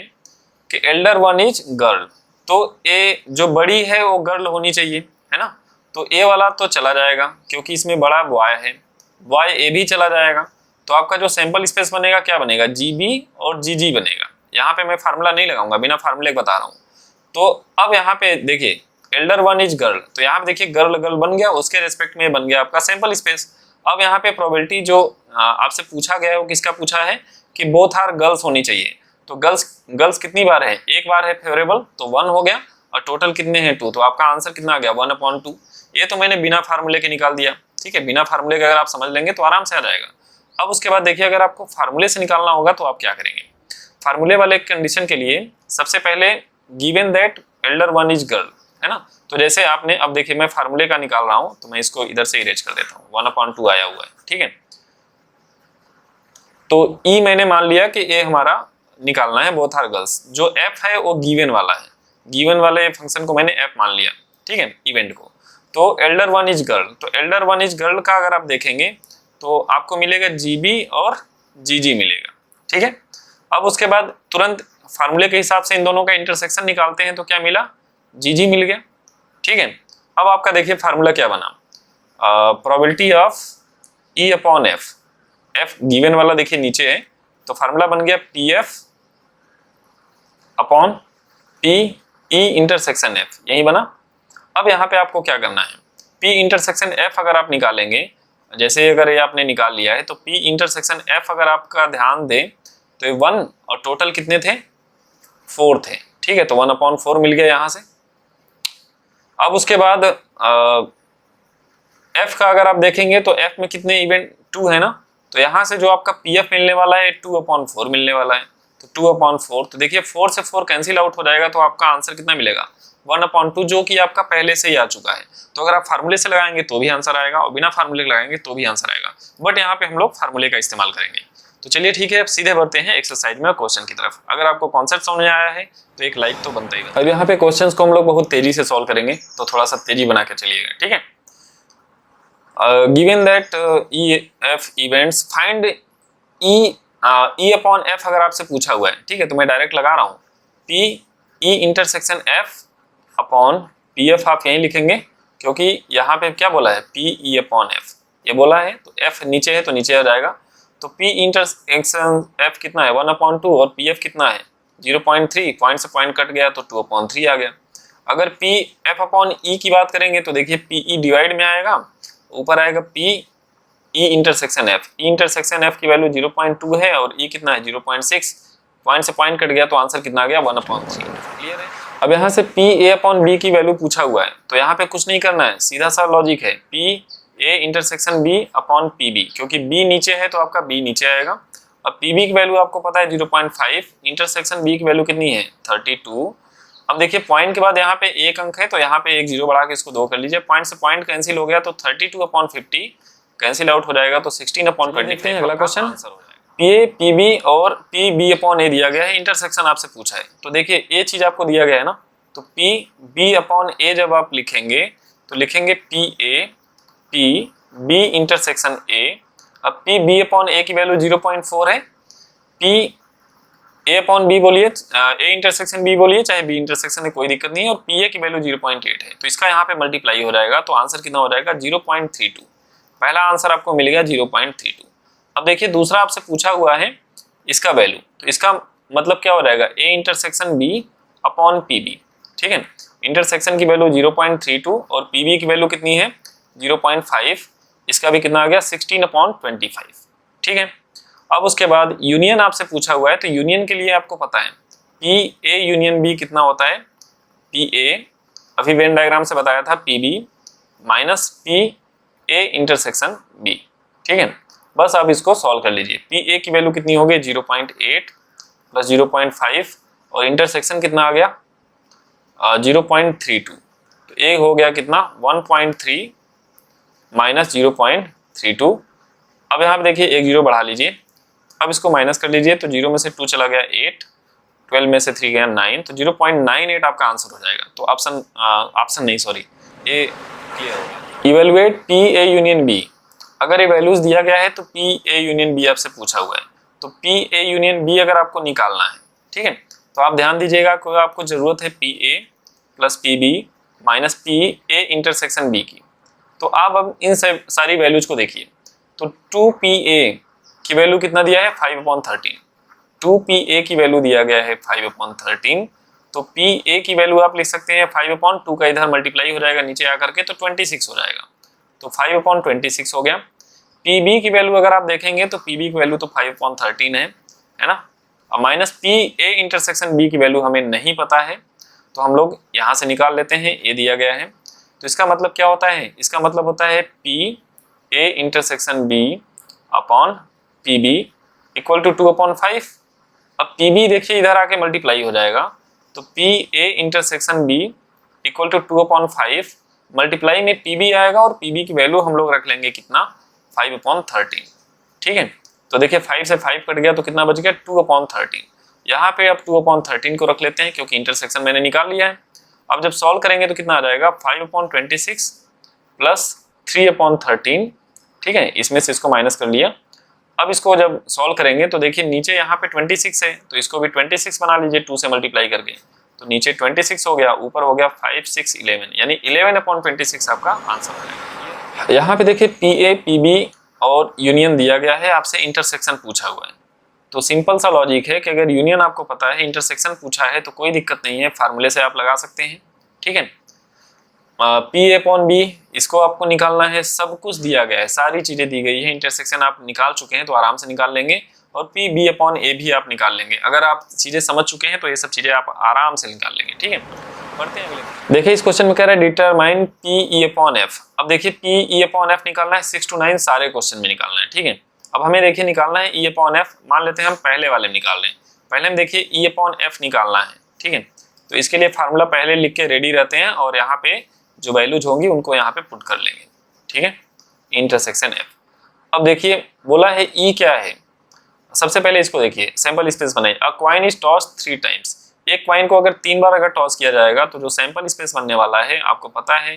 कि एल्डर वन इज गर्ल। तो ए जो बड़ी है वो गर्ल होनी चाहिए, है ना। तो ए वाला तो चला जाएगा क्योंकि इसमें बड़ा बॉय है, बॉय ए भी चला जाएगा। तो आपका जो सैंपल स्पेस बनेगा क्या बनेगा, जी बी और जी जी बनेगा। यहाँ पे मैं फार्मूला नहीं लगाऊंगा, बिना फार्मूले बता रहा हूँ। तो अब यहाँ पे देखिए एल्डर वन इज गर्ल, तो यहाँ पे देखिए गर्ल बन गया, उसके रेस्पेक्ट में बन गया आपका सैंपल स्पेस। अब यहाँ पे प्रोबेबिलिटी जो आपसे पूछा गया है वो किसका पूछा है कि बोथ आर गर्ल्स होनी चाहिए। तो गर्ल्स कितनी बार है, एक बार है फेवरेबल तो 1 हो गया और टोटल कितने हैं 2, तो आपका आंसर कितना आ गया 1/2। ये तो मैंने बिना फार्मूले के निकाल दिया। ठीक है, बिना फार्मूले के अगर आप समझ लेंगे तो आराम से आ जाएगा। अब उसके बाद देखिए अगर आपको फार्मूले से निकालना होगा तो आप क्या करेंगे, फार्मूले वाले कंडीशन के लिए सबसे पहले given that elder one is girl, है ना। तो जैसे आपने, अब देखिए मैं फार्मूले का निकाल रहा हूं तो मैं इसको इधर से इरेज कर देता हूँ, 1/2 आया हुआ है। ठीक है, तो ई मैंने मान लिया कि ये हमारा निकालना है बोथ आर गर्ल्स। जो एफ है वो गिवन वाला है, गिवन वाले फंक्शन को मैंने एफ मान लिया। ठीक है, इवेंट को। तो एल्डर वन इज गर्ल, तो एल्डर वन इज गर्ल का अगर आप देखेंगे तो आपको मिलेगा जीबी और जीजी मिलेगा। ठीक है, अब उसके बाद तुरंत फार्मूले के हिसाब से इन दोनों का इंटरसेक्शन निकालते हैं तो क्या मिला, जीजी मिल गया। ठीक है, अब आपका देखिए फार्मूला क्या बना, probability of E upon F, F given वाला देखिए नीचे है, तो फार्मूला बन गया P F upon P E intersection F, यही बना। अब यहाँ पे आपको क्या करना है, पी इंटरसेक्शन एफ अगर आप निकालेंगे, जैसे अगर ये आपने निकाल लिया है तो पी इंटरसेक्शन एफ अगर आपका ध्यान दें तो ये 1 और टोटल कितने थे 4 थे। ठीक है, तो 1/4 मिल गया यहाँ से। अब उसके बाद एफ का अगर आप देखेंगे तो एफ में कितने इवेंट 2 है ना, तो यहाँ से जो आपका पी एफ मिलने वाला है 2/4 मिलने वाला है। तो 2/4। तो देखिए 4 से 4 कैंसिल आउट हो जाएगा, तो आपका आंसर कितना मिलेगा 1/2, जो कि आपका पहले से ही आ चुका है। तो अगर आप फार्मूले से लगाएंगे तो भी आंसर आएगा और बिना फार्मूले लगाएंगे तो भी आंसर आएगा, बट यहाँ पे हम लोग फार्मूले का इस्तेमाल करेंगे। तो चलिए ठीक है, अब सीधे बढ़ते हैं एक्सरसाइज में क्वेश्चन की तरफ। अगर आपको कॉन्सेप्ट समझ में आया है तो एक लाइक तो बनता ही बनता है। अब यहाँ पे क्वेश्चंस को हम लोग बहुत तेजी से सॉल्व करेंगे, तो थोड़ा सा तेजी बना के चलिएगा, ठीक है। Given that EF events, find E/F अगर आपसे पूछा हुआ है, ठीक है, तो मैं डायरेक्ट लगा रहा हूँ PE intersection F upon PF। आप यहीं लिखेंगे क्योंकि यहाँ पे क्या बोला है PE/F, ये बोला है, तो F नीचे है तो नीचे आ जाएगा। तो P इंटरसेक्शन F कितना है 1/2 और PF कितना है 0.3, पॉइंट से पॉइंट कट गया तो 2/3 आ गया। अगर PF/E की बात करेंगे तो देखिए PE डिवाइड में आएगा, ऊपर आएगा PE intersection F। E intersection F की वैल्यू 0.2 है और E कितना है 0.6, पॉइंट से पॉइंट कट गया तो आंसर कितना आ गया 1/3। क्लियर है। अब यहाँ से PA/B की वैल्यू पूछा हुआ है, तो यहाँ पे कुछ नहीं करना है, सीधा सा लॉजिक है PA intersection B upon PB, क्योंकि B नीचे है तो आपका B नीचे आएगा। अब PB की वैल्यू आपको पता है 0.5, इंटरसेक्शन B की वैल्यू कितनी है 32। अब देखिए पॉइंट के बाद यहाँ पे एक अंक है तो यहाँ पे एक जीरो बढ़ा के इसको 2 कर लीजिए, पॉइंट से पॉइंट कैंसिल हो गया तो 32/50 कैंसिल आउट हो जाएगा, तो 16/20। अगला क्वेश्चन PA PB और PB/A दिया गया है, इंटरसेक्शन आपसे पूछा है। तो देखिए ये चीज आपको दिया गया है ना, तो PB/A जब आप लिखेंगे तो लिखेंगे PB इंटरसेक्शन A। अब PB/A की वैल्यू 0.4 है, PA/B बोलिए, A इंटरसेक्शन B बोलिए, चाहे B इंटरसेक्शन है, कोई दिक्कत नहीं है, और PA की वैल्यू 0.8 है, तो इसका यहाँ पे मल्टीप्लाई हो जाएगा, तो आंसर कितना हो जाएगा 0.32। पहला आंसर आपको मिल गया 0.32। अब देखिए दूसरा आपसे पूछा हुआ है इसका वैल्यू, तो इसका मतलब क्या हो जाएगा A intersection B upon PB, ठीक है। इंटरसेक्शन की वैल्यू 0.32 और PB की वैल्यू कितनी है 0.5, इसका भी कितना आ गया 16/25, ठीक है। अब उसके बाद यूनियन आपसे पूछा हुआ है, तो यूनियन के लिए आपको पता है PA यूनियन B कितना होता है, PA अभी वेन डायग्राम से बताया था PB minus PA intersection B, ठीक है। बस आप इसको सॉल्व कर लीजिए। PA की वैल्यू कितनी हो गई 0.8 प्लस 0.5 और इंटरसेक्शन कितना आ गया 0.32, तो A हो गया कितना 1.3 माइनस 0.32। अब यहाँ पे देखिए एक जीरो बढ़ा लीजिए, अब इसको माइनस कर लीजिए, तो 0 में से 2 चला गया 8, 12 में से 3 गया 9, तो 0.98 आपका आंसर हो जाएगा। तो ऑप्शन नहीं सॉरी ए क्लियर हो गया। इवेलुएट PA यूनियन B, अगर ये वैल्यूज दिया गया है तो PA यूनियन B आपसे पूछा हुआ है, तो PA यूनियन B अगर आपको निकालना है, ठीक है, तो आप ध्यान दीजिएगा कि आपको जरूरत है PA plus PB minus PA intersection B की। तो आप अब इन सारी वैल्यूज को देखिए, तो 2PA की वैल्यू कितना दिया है 5/13, 2PA की वैल्यू दिया गया है 5/13, तो PA की वैल्यू आप लिख सकते हैं 5/2 का इधर मल्टीप्लाई हो जाएगा नीचे आकर के, तो 26 हो जाएगा, तो 5/26 हो गया। PB की वैल्यू अगर आप देखेंगे तो PB की वैल्यू तो 5/13 है ना। अब माइनस PA इंटरसेक्शन B की वैल्यू हमें नहीं पता है, तो हम लोग यहाँ से निकाल लेते हैं, A दिया गया है, तो इसका मतलब क्या होता है, इसका मतलब होता है PA intersection B upon PB equal to 2/5। अब PB देखिए इधर आके मल्टीप्लाई हो जाएगा, तो PA intersection B equal to 2/5 multiply में PB आएगा और PB की वैल्यू हम लोग रख लेंगे कितना 5/13, ठीक है। तो देखिए 5 से 5 कट गया तो कितना बच गया 2/13। यहाँ पे अब 2/13 को रख लेते हैं क्योंकि इंटरसेक्शन मैंने निकाल लिया है। अब जब सॉल्व करेंगे तो कितना आ जाएगा 5/26 प्लस 3/13, ठीक है, इसमें से इसको माइनस कर लिया। अब इसको जब सॉल्व करेंगे तो देखिए नीचे यहाँ पे 26 है, तो इसको भी 26 बना लीजिए 2 से मल्टीप्लाई करके, तो नीचे 26 हो गया, ऊपर हो गया 5 6 11, यानी 11/26 आपका आंसर हो जाएगा। यहाँ पे देखिए PA PB और यूनियन दिया गया है, आपसे इंटरसेक्शन पूछा हुआ है, तो सिंपल सा लॉजिक है कि अगर यूनियन आपको पता है इंटरसेक्शन पूछा है तो कोई दिक्कत नहीं है, फार्मूले से आप लगा सकते हैं, ठीक है। PA/B इसको आपको निकालना है, सब कुछ दिया गया है, सारी चीजें दी गई है, इंटरसेक्शन आप निकाल चुके हैं तो आराम से निकाल लेंगे, और PB/A भी आप निकाल लेंगे। अगर आप चीजें समझ चुके हैं तो ये सब चीजें आप आराम से निकाल लेंगे, ठीक है। बढ़ते हैं अगले। देखिए इस क्वेश्चन में कह रहा है डिटरमाइन PE/F। अब देखिए PE/F निकालना है 6 to 9 सारे क्वेश्चन में निकालना है, ठीक है। अब हमें देखिए निकालना है E/F, मान लेते हैं हम पहले वाले में निकाल लें, पहले हम देखिए ई अपॉन एफ निकालना है, ठीक है। तो इसके लिए फार्मूला पहले लिख के रेडी रहते हैं और यहाँ पे जो वैल्यूज होंगी उनको यहाँ पे पुट कर लेंगे, ठीक है, इंटरसेक्शन एफ। अब देखिए बोला है ई क्या है, सबसे पहले इसको देखिए, सैंपल स्पेस बनाइए। अ कॉइन इज टॉस 3 टाइम्स, एक कॉइन को अगर 3 बार अगर टॉस किया जाएगा तो जो सैंपल स्पेस बनने वाला है आपको पता है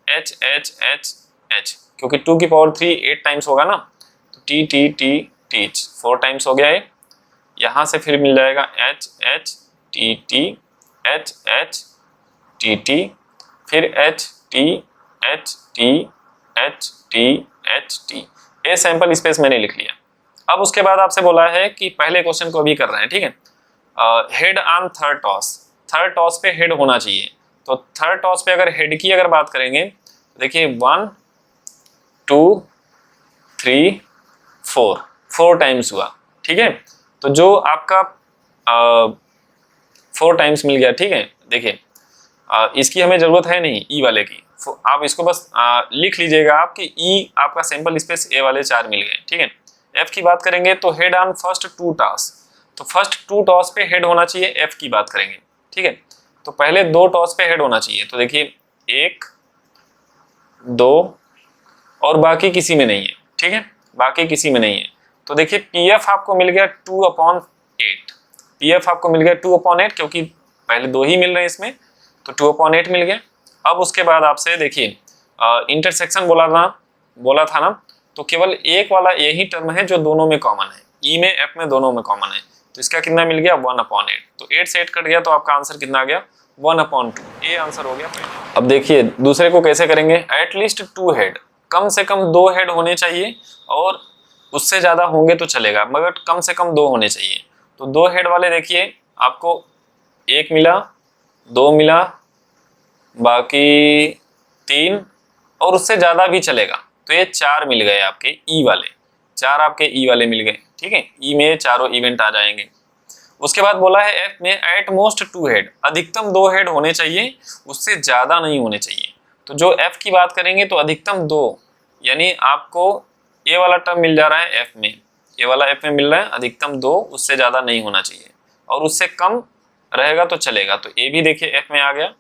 एच एच एच एच, क्योंकि 2 की पावर 3 8 टाइम्स होगा ना, तो टी टी टी टीच 4 टाइम्स हो गया है। यहाँ से फिर मिल जाएगा H H T T H H T T, फिर H T H T H T H T, ये सैंपल स्पेस मैंने लिख लिया। अब उसके बाद आपसे बोला है कि पहले क्वेश्चन को भी कर रहे हैं, ठीक है। Head on third toss, third toss पे हेड होना चाहिए, तो थर्ड टॉस पे अगर हेड की अगर बात करेंगे तो देखिए 1 2 3 4 टाइम्स हुआ, ठीक है। तो जो आपका 4 टाइम्स मिल गया, ठीक है। देखिए इसकी हमें जरूरत है नहीं ई वाले की, आप इसको बस लिख लीजिएगा आप कि ई आपका सैंपल स्पेस ए वाले 4 मिल गए, ठीक है। एफ की बात करेंगे तो हेड ऑन फर्स्ट 2 टॉस, तो फर्स्ट 2 टॉस पे हेड होना चाहिए, एफ की बात करेंगे, ठीक है। तो पहले 2 टॉस पे हेड होना चाहिए, तो देखिए 1 2 और बाकी किसी में नहीं है, ठीक है, बाकी किसी में नहीं है। तो देखिए पी एफ आपको मिल गया 2/8, पी एफ आपको मिल गया 2/8, क्योंकि पहले 2 ही मिल रहे हैं इसमें, तो 2/8 मिल गया। अब उसके बाद आपसे देखिए इंटरसेक्शन बोला था ना, तो केवल एक वाला यही टर्म है जो दोनों में कॉमन है, ई में एफ में दोनों में कॉमन है, तो इसका कितना मिल गया 1/8, तो 8 से 8 कट गया, तो आपका आंसर कितना आ गया 1/2, ये आंसर हो गया पहले। अब देखिए दूसरे को कैसे करेंगे, एटलीस्ट 2 हेड, कम से कम 2 हेड होने चाहिए, और उससे ज्यादा होंगे तो चलेगा, मगर कम से कम 2 होने चाहिए। तो 2 हेड वाले देखिए आपको 1 मिला, 2 मिला, बाकी 3, और उससे ज्यादा भी चलेगा, तो ये 4 मिल गए आपके ई वाले, 4 आपके ई वाले मिल गए, ठीक है। ई में चारों इवेंट आ जाएंगे। उसके बाद बोला है एफ में एट मोस्ट 2 हेड, अधिकतम 2 हेड होने चाहिए, उससे ज्यादा नहीं होने चाहिए। तो जो एफ की बात करेंगे तो अधिकतम 2, यानी आपको ये वाला टर्म मिल जा रहा है एफ में, ये वाला एफ में मिल रहा है, अधिकतम 2, उससे ज्यादा नहीं होना चाहिए, और उससे कम रहेगा तो चलेगा। तो ये भी देखिए एफ में आ गया,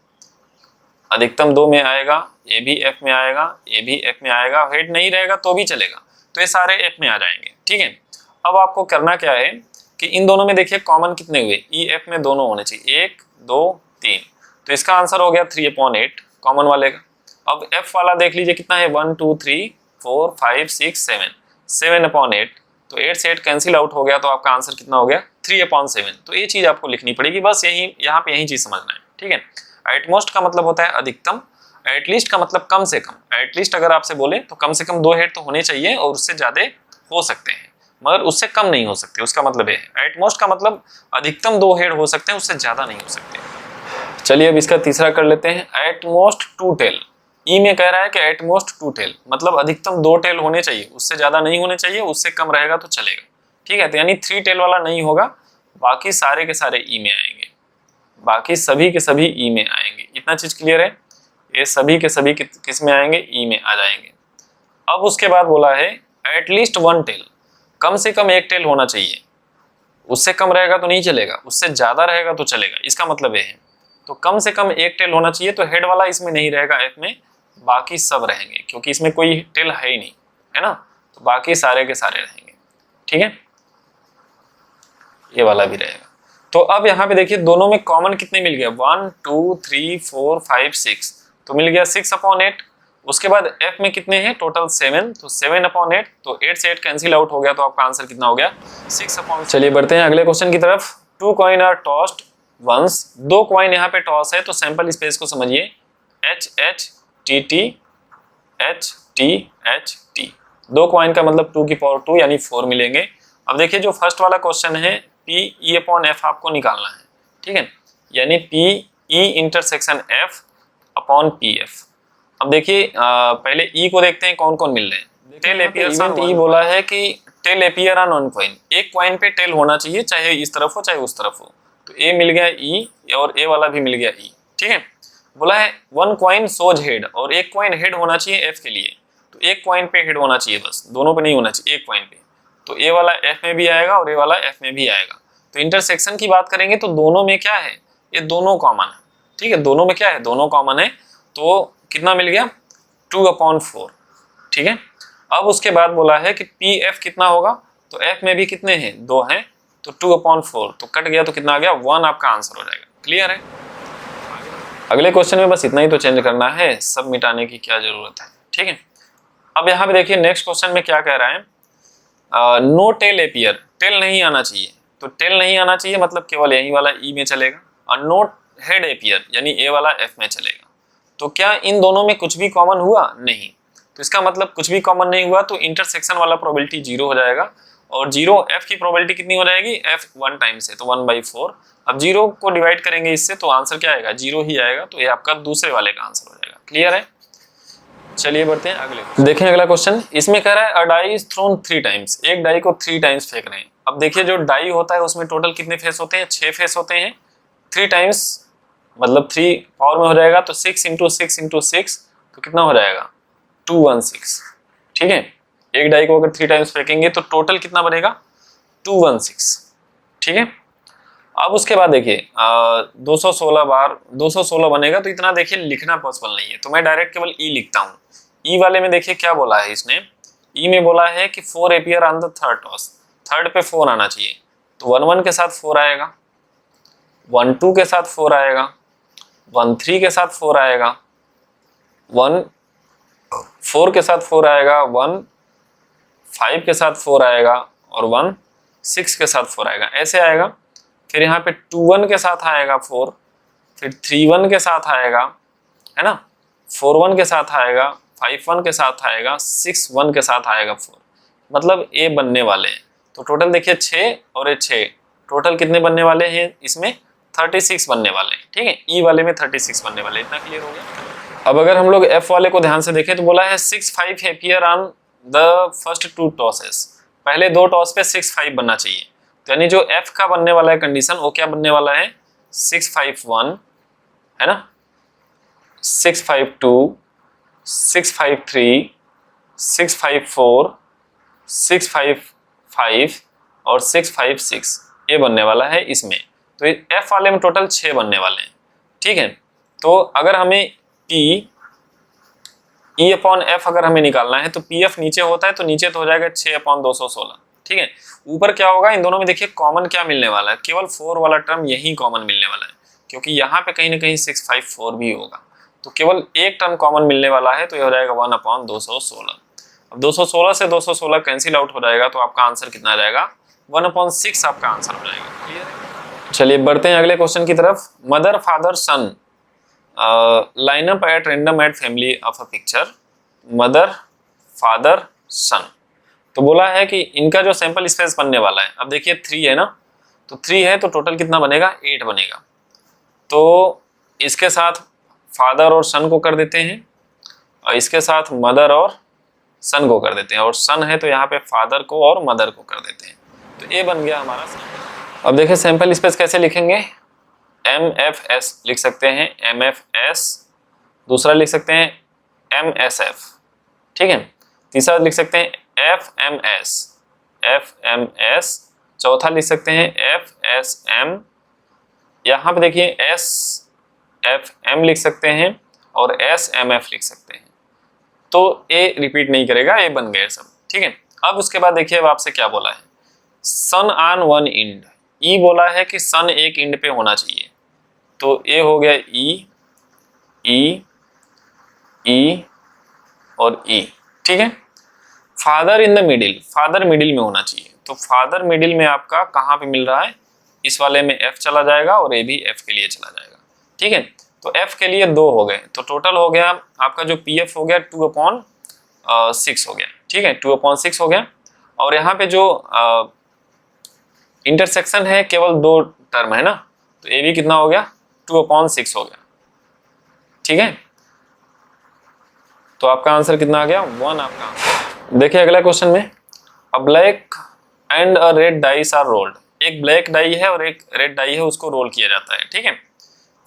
अधिकतम 2 में आएगा, ये भी एफ में आएगा, ये भी एफ में आएगा, हेड नहीं रहेगा तो भी चलेगा, तो ये सारे एफ में आ जाएंगे, ठीक है। अब आपको करना क्या है कि इन दोनों में देखिए कॉमन कितने हुए, ई एफ में दोनों होने चाहिए, 1 2 3, तो इसका आंसर हो गया 3/8 कॉमन वाले का। अब एफ वाला देख लीजिए कितना है 1 2 3 4 5 6 7, 7/8, तो 8 से 8 कैंसिल आउट हो गया, तो आपका आंसर कितना हो गया 3/7। तो ये चीज आपको लिखनी पड़ेगी, बस यही यहाँ पे यही चीज समझना है, ठीक है। एटमोस्ट का मतलब होता है अधिकतम, एटलीस्ट का मतलब कम से कम, एटलीस्ट अगर आपसे बोले तो कम से कम 2 हेड तो होने चाहिए, और उससे ज्यादा हो सकते हैं, मगर उससे कम नहीं हो सकते, उसका मतलब ये है। एटमोस्ट का मतलब अधिकतम 2 हेड हो सकते हैं, उससे ज्यादा नहीं हो सकते। चलिए अब इसका तीसरा कर लेते हैं, एटमोस्ट 2 टेल। ई में कह रहा है कि एटमोस्ट 2 टेल मतलब अधिकतम 2 टेल होने चाहिए, उससे ज्यादा नहीं होने चाहिए, उससे कम रहेगा तो चलेगा, ठीक है। तो यानी 3 टेल वाला नहीं होगा, बाकी सारे के सारे ई में आएंगे, बाकी सभी के सभी ई में आएंगे। इतना चीज क्लियर है, ये सभी के सभी किस में आएंगे, ई में आ जाएंगे। अब उसके बाद बोला है एटलीस्ट 1 टेल, कम से कम 1 टेल होना चाहिए, उससे कम रहेगा तो नहीं चलेगा, उससे ज्यादा रहेगा तो चलेगा, इसका मतलब ये है। तो कम से कम 1 टेल होना चाहिए, तो हेड वाला इसमें नहीं रहेगा एफ में, बाकी सब रहेंगे, क्योंकि इसमें कोई टेल है ही नहीं, है ना, तो बाकी सारे के सारे रहेंगे, ठीक है। ये वाला भी रहेगा। तो अब यहाँ पे देखिए दोनों में कॉमन कितने मिल गए, 1 2 3 4 5 6, तो मिल गया 6/8। उसके बाद एफ में कितने हैं टोटल 7, तो 7/8, तो 8 से 8 कैंसिल आउट हो गया, तो आपका आंसर कितना हो गया 6/। चलिए बढ़ते हैं अगले क्वेश्चन की तरफ। 2 coin are tossed once, 2 coin यहाँ पे टॉस है, तो सैंपल स्पेस को समझिए, H H T T H T H T, 2 coin का मतलब 2 की पावर 2 यानी 4 मिलेंगे। अब देखिए जो फर्स्ट वाला क्वेश्चन है पी ई अपॉन एफ आपको निकालना है, ठीक है, यानी P E intersection F upon P F. अब देखिए पहले ई को देखते हैं कौन कौन मिल रहे हैं। टेल एपियर ऑन ई बोला है कि टेल एपियर ऑन 1 कॉइन, एक कॉइन पे टेल होना चाहिए, चाहे इस तरफ हो चाहे उस तरफ हो, तो ए मिल गया ई, और ए वाला भी मिल गया ई, ठीक है। बोला है 1 कॉइन सोज हेड, और एक कॉइन हेड होना चाहिए एफ के लिए, तो एक कॉइन पे हेड होना चाहिए, बस दोनों पे नहीं होना चाहिए, एक कॉइन पे, तो ए वाला एफ में भी आएगा और ए वाला एफ में भी आएगा। तो इंटरसेक्शन की बात करेंगे तो दोनों में क्या है, ये दोनों कॉमन है, ठीक है, दोनों में क्या है, दोनों कॉमन है, तो कितना मिल गया 2/4, ठीक है। अब उसके बाद बोला है कि पी एफ कितना होगा, तो एफ में भी कितने हैं, 2 हैं, तो 2/4, तो कट गया तो कितना आ गया 1, आपका आंसर हो जाएगा। क्लियर है। अगले क्वेश्चन में बस इतना ही तो चेंज करना है, सब मिटाने की क्या जरूरत है, ठीक है। अब यहाँ पे देखिए नेक्स्ट क्वेश्चन में क्या कह रहा है, नो टेल एपियर, टेल नहीं आना चाहिए, तो टेल नहीं आना चाहिए मतलब केवल यही वाला ई में चलेगा, और नो हेड एपियर यानी ए वाला एफ में चलेगा। तो क्या इन दोनों में कुछ भी कॉमन हुआ, नहीं, तो इसका मतलब कुछ भी कॉमन नहीं हुआ तो इंटरसेक्शन वाला प्रोबेबिलिटी 0 हो जाएगा, और 0 एफ की प्रोबेबिलिटी कितनी हो जाएगी, एफ 1 टाइम्स है तो 1/4। अब 0 को डिवाइड करेंगे इससे तो आंसर क्या आएगा, 0 ही आएगा, तो ये आपका दूसरे वाले का आंसर हो जाएगा। क्लियर है। चलिए बढ़ते हैं अगले। देखें अगला क्वेश्चन, इसमें कह रहा है अ डाई इज थ्रोन 3 टाइम्स, एक डाई को 3 टाइम्स फेंक रहे हैं। अब देखिए जो डाई होता है उसमें टोटल कितने फेस होते हैं, 6 फेस होते हैं, 3 टाइम्स मतलब 3 पावर में हो जाएगा, तो 6 × 6 × 6 तो कितना हो जाएगा 216, ठीक है। एक डाई को अगर 3 टाइम्स फेंकेंगे तो टोटल कितना बनेगा 216, ठीक है। अब उसके बाद देखिए 216 बार 216 बनेगा, तो इतना देखिए लिखना पॉसिबल नहीं है, तो मैं डायरेक्ट केवल ई लिखता हूँ। ई वाले में देखिए क्या बोला है इसने, ई में बोला है कि 4 appear on the third toss, third पे 4 आना चाहिए, तो 1 के साथ 4 आएगा, 1 के साथ 4 आएगा, 1 के साथ 4 आएगा, 1 के साथ 4 आएगा, 1 के साथ 4 आएगा, और 1 के साथ 4 आएगा, ऐसे आएगा। फिर यहाँ पे 2 के साथ आएगा 4, फिर 3 के साथ आएगा, है ना, 4 के साथ आएगा, 5 के साथ आएगा, 6 के साथ आएगा 4, मतलब ए बनने वाले हैं। तो टोटल देखिए 6 और ये 6, टोटल कितने बनने वाले हैं इसमें 36 बनने वाले हैं, ठीक है। ई वाले में 36 बनने वाले, इतना क्लियर हो गया। अब अगर हम लोग एफ वाले को ध्यान से देखें तो बोला है 6-5 appear on the first 2 tosses, पहले 2 टॉस पे 6-5 बनना चाहिए, तो यानी जो एफ का बनने वाला है कंडीशन वो क्या बनने वाला है 6-5-1, है ना, 6-5-2, 6-5-3, 6-5-4, 6-5-5 और 6-5-6, ये बनने वाला है इसमें। तो एफ वाले में टोटल 6 बनने वाले हैं, ठीक है। तो अगर हमें पी ई अपॉन एफ अगर हमें निकालना है तो पी एफ नीचे होता है, तो नीचे तो हो जाएगा 6/216, ठीक है। ऊपर क्या होगा, इन दोनों में देखिए कॉमन क्या मिलने वाला है, केवल 4 वाला टर्म यही कॉमन मिलने वाला है, क्योंकि यहाँ पे कहीं ना कहीं 6-5-4 भी होगा, तो केवल एक टर्म कॉमन मिलने वाला है, तो ये हो जाएगा 1/216। अब 216 से 216 कैंसिल आउट हो जाएगा, तो आपका आंसर कितना आ जाएगा 1/6 आपका आंसर हो जाएगा। क्लियर है। चलिए बढ़ते हैं अगले क्वेश्चन की तरफ। Mother father son line up at random at family of a picture, mother father son, तो बोला है कि इनका जो सैंपल स्पेस बनने वाला है, अब देखिए 3 है ना, तो 3 है तो टोटल कितना बनेगा 8 बनेगा, तो इसके साथ फादर और सन को कर देते हैं, और इसके साथ मदर और सन को कर देते हैं, और सन है तो यहाँ पे फादर को और मदर को कर देते हैं, तो ये बन गया हमारा सैंपल। अब देखिए सैंपल स्पेस कैसे लिखेंगे, MFS लिख सकते हैं, MFS, दूसरा लिख सकते हैं MSF, ठीक है, तीसरा लिख सकते हैं FMS, चौथा लिख सकते हैं FSM, यहाँ पे देखिए SFM लिख सकते हैं और SMF लिख सकते हैं, तो ए रिपीट नहीं करेगा, ए बन गए सब, ठीक है। अब उसके बाद देखिए अब आपसे क्या बोला है, सन ऑन 1 इंड, ई बोला है कि सन एक इंड पे होना चाहिए, तो ए हो गया ई और ई, ठीक है। Father in the middle, father middle में होना चाहिए, तो फादर मिडिल में आपका कहाँ पे मिल रहा है, इस वाले में एफ चला जाएगा और ए भी एफ के लिए चला जाएगा, ठीक है। तो एफ के लिए 2 हो गए, तो टोटल हो गया आपका जो पी एफ हो गया 2/6 हो गया, ठीक है, 2/6 हो गया। और यहाँ पे जो इंटरसेक्शन है केवल 2 टर्म है ना, तो ए भी कितना हो गया 2/6 हो गया, ठीक है। तो आपका आंसर कितना आ गया 1 आपका आंसर। देखिए अगला क्वेश्चन में, a black and a red dice are rolled, एक ब्लैक डाई है और एक रेड डाई है, उसको रोल किया जाता है, ठीक है।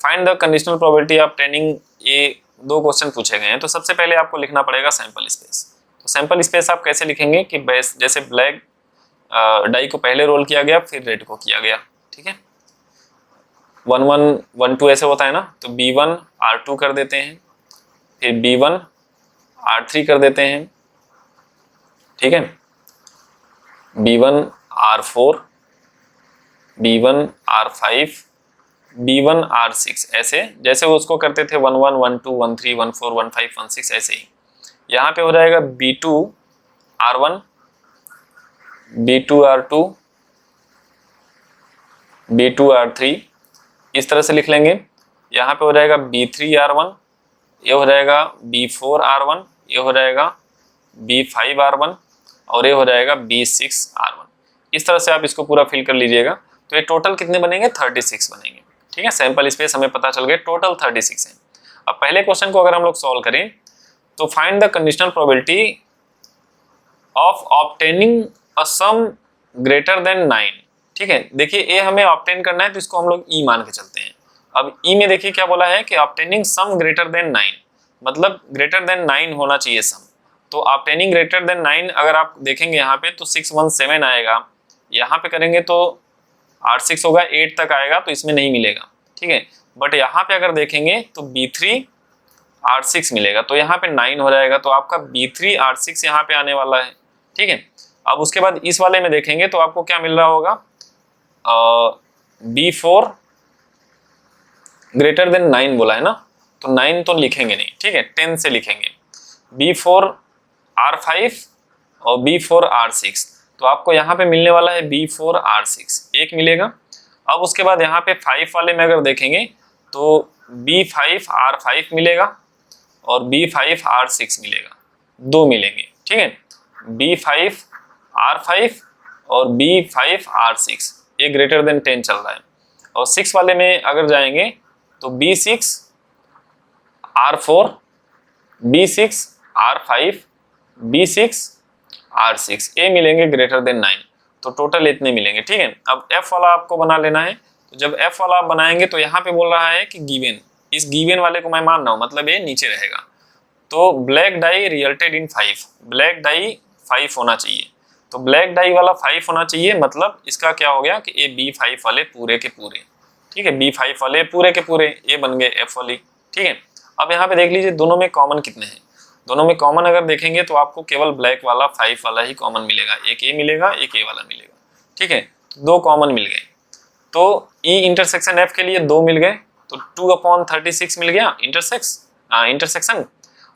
Find the conditional probability of tending, ये 2 क्वेश्चन पूछे गए हैं, तो सबसे पहले आपको लिखना पड़ेगा सैंपल स्पेस। तो सैंपल स्पेस आप कैसे लिखेंगे कि जैसे ब्लैक डाई को पहले रोल किया गया फिर रेड को किया गया, ठीक है, 1 1 1 2 ऐसे होता है ना, तो B1 R2 कर देते हैं, फिर B1 R3 कर देते हैं, ठीक है, B1 R4, B1 R5, B1 R6, ऐसे जैसे वो उसको करते थे 1 1 1 2 1 3 1 4 1 5 1 6, ऐसे ही यहाँ पे हो जाएगा B2 R1, B2 R2, B2 R3, इस तरह से लिख लेंगे। यहाँ पे हो जाएगा B3 R1, ये हो जाएगा B4 R1, ये हो जाएगा B5 R1 और ये हो जाएगा B6 R1। इस तरह से आप इसको पूरा फिल कर लीजिएगा। तो ये टोटल कितने बनेंगे? 36 बनेंगे, ठीक है। सैंपल स्पेस हमें पता चल गया टोटल 36 है। अब पहले क्वेश्चन को अगर हम लोग सॉल्व करें तो find the conditional probability of obtaining a some greater than 9, ठीक है। देखिए ए हमें ऑब्टेन करना है तो इसको हम लोग ई मान के चलते हैं। अब ई में देखिए क्या बोला है कि ऑब्टेनिंग सम ग्रेटर देन 9, मतलब ग्रेटर देन 9 होना चाहिए सम। तो ऑब्टेनिंग ग्रेटर देन 9 अगर आप देखेंगे यहाँ पे तो 617 आएगा, यहाँ पे करेंगे तो R6 होगा, 8 तक आएगा तो इसमें नहीं मिलेगा, ठीक है। बट यहाँ पे अगर देखेंगे तो B3 R6 मिलेगा, तो यहाँ पे 9 हो जाएगा, तो आपका B3 R6 यहाँ पे आने वाला है, ठीक है। अब उसके बाद इस वाले में देखेंगे तो आपको क्या मिल रहा होगा, B4 ग्रेटर देन 9 बोला है ना, तो 9 तो लिखेंगे नहीं, ठीक है, 10 से लिखेंगे। B4 R5 और B4 R6, तो आपको यहाँ पे मिलने वाला है B4 R6, एक मिलेगा। अब उसके बाद यहाँ पे 5 वाले में अगर देखेंगे तो B5 R5 मिलेगा और B5 R6 मिलेगा, दो मिलेंगे, ठीक है। B5 R5 और B5 R6, ये ग्रेटर देन 10 चल रहा है। और 6 वाले में अगर जाएंगे तो B6 R4, B6 R5, B6 R6, ये मिलेंगे ग्रेटर देन 9, तो टोटल इतने मिलेंगे, ठीक है। अब F वाला आपको बना लेना है, तो जब F वाला आप बनाएंगे तो यहाँ पे बोल रहा है कि गिवन, इस गिवन वाले को मैं मान रहा हूँ, मतलब ये नीचे रहेगा। तो ब्लैक डाई रिजल्टेड इन 5, ब्लैक डाई 5 होना चाहिए, तो ब्लैक डाई वाला 5 होना चाहिए, मतलब इसका क्या हो गया कि ये B5 वाले पूरे के पूरे, ठीक है, B5 वाले पूरे के पूरे ये बन गए F वाली, ठीक है। अब यहाँ पे देख लीजिए दोनों में कॉमन कितने हैं, दोनों में कॉमन अगर देखेंगे तो आपको केवल ब्लैक वाला 5 वाला ही कॉमन मिलेगा, एक ए मिलेगा एक ए वाला मिलेगा, ठीक है, दो कॉमन मिल गए। तो ई इंटरसेक्शन एफ के लिए 2 मिल गए, तो 2/36 मिल गया इंटरसेक्शन।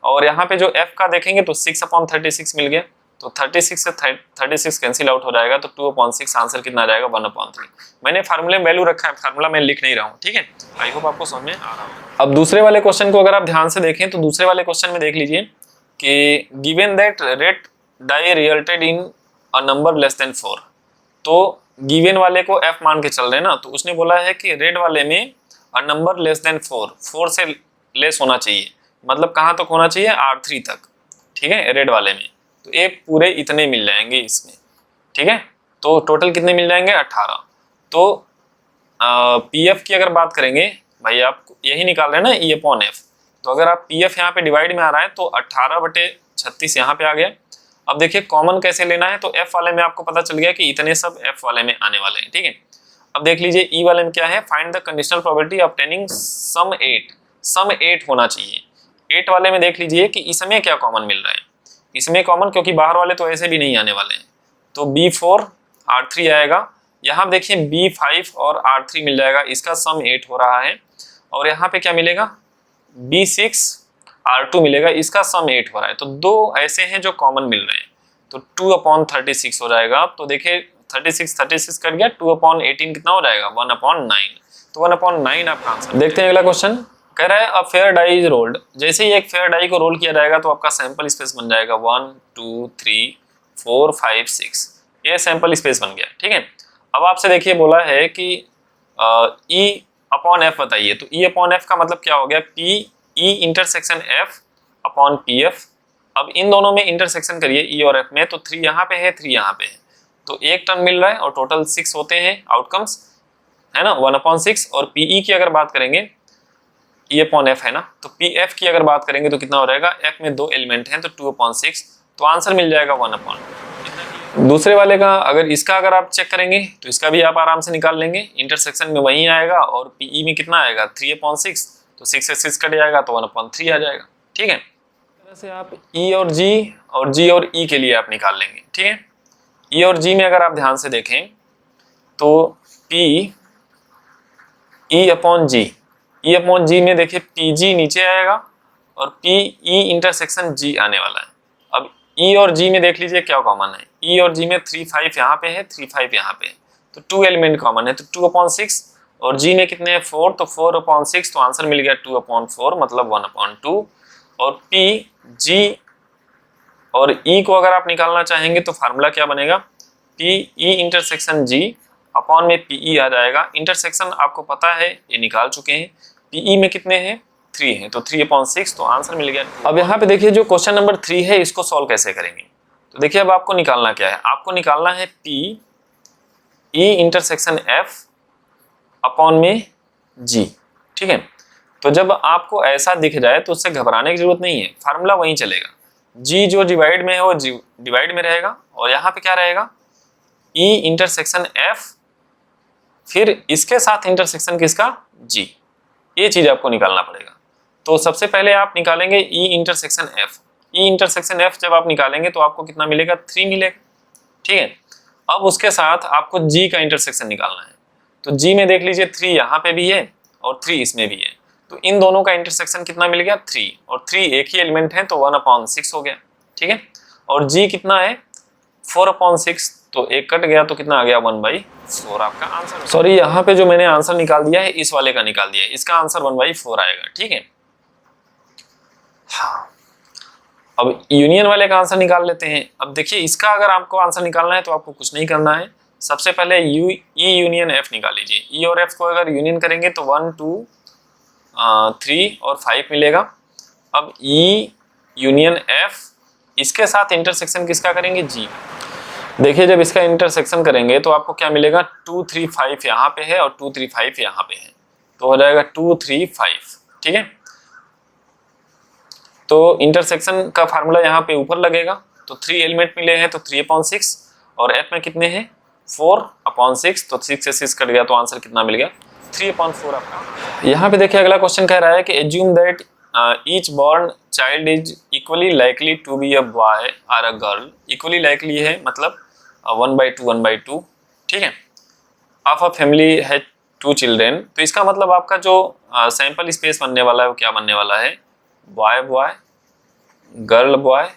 और यहाँ पे जो एफ का देखेंगे तो 6/36 मिल गया, तो 36 से 36 कैंसिल आउट हो जाएगा, तो 2/6 आंसर कितना आ जाएगा 1/3। मैंने फार्मूले में वैल्यू रखा है, फार्मूला मैं लिख नहीं रहा हूँ, ठीक है। आई होप आपको समझ में आ रहा है। अब दूसरे वाले क्वेश्चन को अगर आप ध्यान से देखें तो दूसरे वाले क्वेश्चन में देख लीजिए कि given that red die resulted in a number less than 4, तो गिवन वाले को एफ मान के चल रहे हैं ना, तो उसने बोला है कि रेड वाले में अ नंबर लेस देन 4 से लेस होना चाहिए, मतलब कहाँ तक होना चाहिए R3 तक, ठीक है, रेड वाले में। तो ये पूरे इतने मिल जाएंगे इसमें, ठीक है। तो टोटल कितने मिल जाएंगे 18। तो पीएफ की अगर बात करेंगे, भाई आप यही निकाल रहे हैं ना E/F, तो अगर आप पीएफ यहाँ पे डिवाइड में आ रहा है तो 18/36 यहाँ पे आ गया। अब देखिए कॉमन कैसे लेना है, तो एफ वाले में आपको पता चल गया कि इतने सब एफ वाले में आने वाले हैं, ठीक है। अब देख लीजिए ई वाले में क्या है, find the conditional probability obtaining sum 8 होना चाहिए। 8 वाले में देख लीजिए कि इसमें क्या कॉमन मिल रहा है, इसमें कॉमन, क्योंकि बाहर वाले तो ऐसे भी नहीं आने वाले हैं, तो B4 R3 आएगा। यहाँ देखिए B5 और R3 मिल जाएगा, इसका सम 8 हो रहा है। और यहाँ पे क्या मिलेगा, B6 R2 मिलेगा, इसका सम 8 हो रहा है। तो दो ऐसे हैं जो कॉमन मिल रहे हैं, तो 2/36 हो जाएगा। तो देखिए 36 कट गया, 2/18 कितना हो जाएगा 1/9, तो 1/9 आपका आंसर। देखते हैं अगला क्वेश्चन, कह रहा है a fair die is rolled. जैसे ही एक फेयर डाई को रोल किया जाएगा तो आपका सैंपल स्पेस बन जाएगा 1 2 3 4 5 6, ये सैंपल स्पेस बन गया, ठीक है। अब आपसे देखिए बोला है कि E/F बताइए, तो E/F का मतलब क्या हो गया, E इंटरसेक्शन F/PF। अब इन दोनों में इंटरसेक्शन करिए E और F में, तो 3 यहाँ पे है 3 यहाँ पे है, तो एक टर्म मिल रहा है और टोटल 6 होते हैं आउटकम्स, है ना, 1/6। और PE की अगर बात करेंगे, E/F है ना, तो PF की अगर बात करेंगे तो कितना हो जाएगा, F में 2 एलिमेंट हैं तो 2/6, तो आंसर मिल जाएगा 1/। दूसरे वाले का अगर आप चेक करेंगे तो इसका भी आप आराम से निकाल लेंगे, इंटरसेक्शन में वही आएगा और पीई में कितना आएगा 3/6, तो 6 से 6 कट जाएगा तो 1/3 आ जाएगा। ठीक है, इस तरह से आप ई और जी और ई के लिए आप निकाल लेंगे। ठीक है, ई और जी में अगर आप ध्यान से देखें तो पी ई अपॉन जी में देखिए पी जी नीचे आएगा और पी ई इंटरसेक्शन जी आने वाला है। अब ई और जी में देख लीजिए क्या कॉमन है, ई और जी में 3 5 यहाँ पे है, 3 5 यहाँ पे है, तो 2 एलिमेंट कॉमन है, तो 2/6 और जी में कितने हैं 4, तो 4/6, तो आंसर मिल गया 2/4 मतलब 1/2। और पी जी और ई को अगर आप निकालना चाहेंगे तो फार्मूला क्या बनेगा, पी ई इंटरसेक्शन जी अपॉन में पीई आ जाएगा। इंटरसेक्शन आपको पता है, ये निकाल चुके हैं, पीई में कितने हैं 3 है, तो 3/6, तो आंसर मिल गया। अब यहाँ पे देखिए जो क्वेश्चन नंबर 3 है इसको सॉल्व कैसे करेंगे, तो देखिए अब आपको निकालना क्या है, आपको निकालना है P E intersection F upon में जी। ठीक है, तो जब आपको ऐसा दिख जाए तो उससे घबराने की जरूरत नहीं है, फार्मूला वहीं चलेगा, जी जो डिवाइड में है वो जी डिवाइड में रहेगा और यहाँ पे क्या रहेगा ई इंटरसेक्शन एफ, फिर इसके साथ इंटरसेक्शन किसका जी, ये चीज आपको निकालना पड़ेगा। तो सबसे पहले आप निकालेंगे E intersection F, E intersection F जब आप निकालेंगे तो आपको कितना मिलेगा 3 मिलेगा। ठीक है, अब उसके साथ आपको जी का इंटरसेक्शन निकालना है, तो जी में देख लीजिए 3 यहाँ पे भी है और 3 इसमें भी है, तो इन दोनों का इंटरसेक्शन कितना मिल गया 3, और 3 एक ही एलिमेंट है तो 1/6 हो गया। ठीक है, और जी कितना है 4/6, तो एक कट गया तो कितना आ गया 1/4 आपका आंसर। सॉरी, यहाँ पे जो मैंने आंसर निकाल दिया है इस वाले का निकाल दिया है, इसका आंसर 1/4 आएगा। ठीक है, हाँ, अब यूनियन वाले का आंसर निकाल लेते हैं। अब देखिए इसका अगर आपको आंसर निकालना है तो आपको कुछ नहीं करना है, सबसे पहले ई यूनियन एफ निकाल लीजिए। ई और एफ को अगर यूनियन करेंगे तो 1 2 3 और 5 मिलेगा। अब ई यूनियन एफ, इसके साथ इंटरसेक्शन किसका करेंगे जी। देखिए जब इसका इंटरसेक्शन करेंगे तो आपको क्या मिलेगा 2 3 5 यहाँ पे है और 2 3 5 यहाँ पे है, तो हो जाएगा 2 3 5। ठीक है, तो इंटरसेक्शन का फार्मूला यहाँ पे ऊपर लगेगा, तो 3 एलिमेंट मिले हैं तो 3/6 और एफ में कितने हैं 4/6, तो 6 से 6 कट गया तो आंसर कितना मिल गया 3/4 आपका। यहाँ पे देखिए अगला क्वेश्चन कह रहा है कि assume that each born child is equally likely to be a boy और अ गर्ल। इक्वली लाइकली है मतलब 1/2 1/2। ठीक है, ऑफ अ फैमिली है 2 चिल्ड्रेन, तो इसका मतलब आपका जो सैंपल स्पेस बनने वाला है वो क्या बनने वाला है boy boy girl boy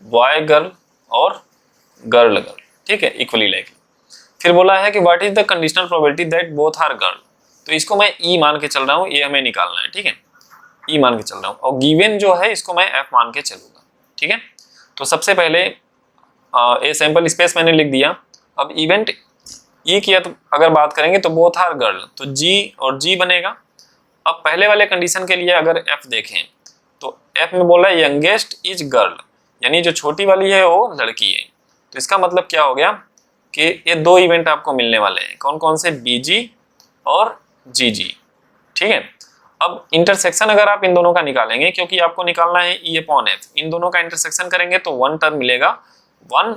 boy girl और गर्ल गर्ल। ठीक है, इक्वली लाइकली। फिर बोला है कि what is the conditional probability that both are girl, तो इसको मैं ई मान के चल रहा हूँ, ये हमें निकालना है। ठीक है, ई मान के चल रहा हूँ और गिवन जो है इसको मैं एफ मान के चलूंगा। ठीक है, तो सबसे पहले ए सैंपल स्पेस मैंने लिख दिया। अब इवेंट ई की अगर बात करेंगे तो बोथ आर गर्ल, तो जी और जी बनेगा। अब पहले वाले कंडीशन के लिए अगर एफ देखें तो एफ में बोल रहा है यंगेस्ट इज गर्ल, यानी जो छोटी वाली है वो लड़की है, तो इसका मतलब क्या हो गया कि ये 2 इवेंट आपको मिलने वाले हैं, कौन कौन से बीजी और जीजी। ठीक है, अब इंटरसेक्शन अगर आप इन दोनों का निकालेंगे, क्योंकि आपको निकालना है ई अपॉन एफ, इन दोनों का इंटरसेक्शन करेंगे तो 1 टर्म मिलेगा, 1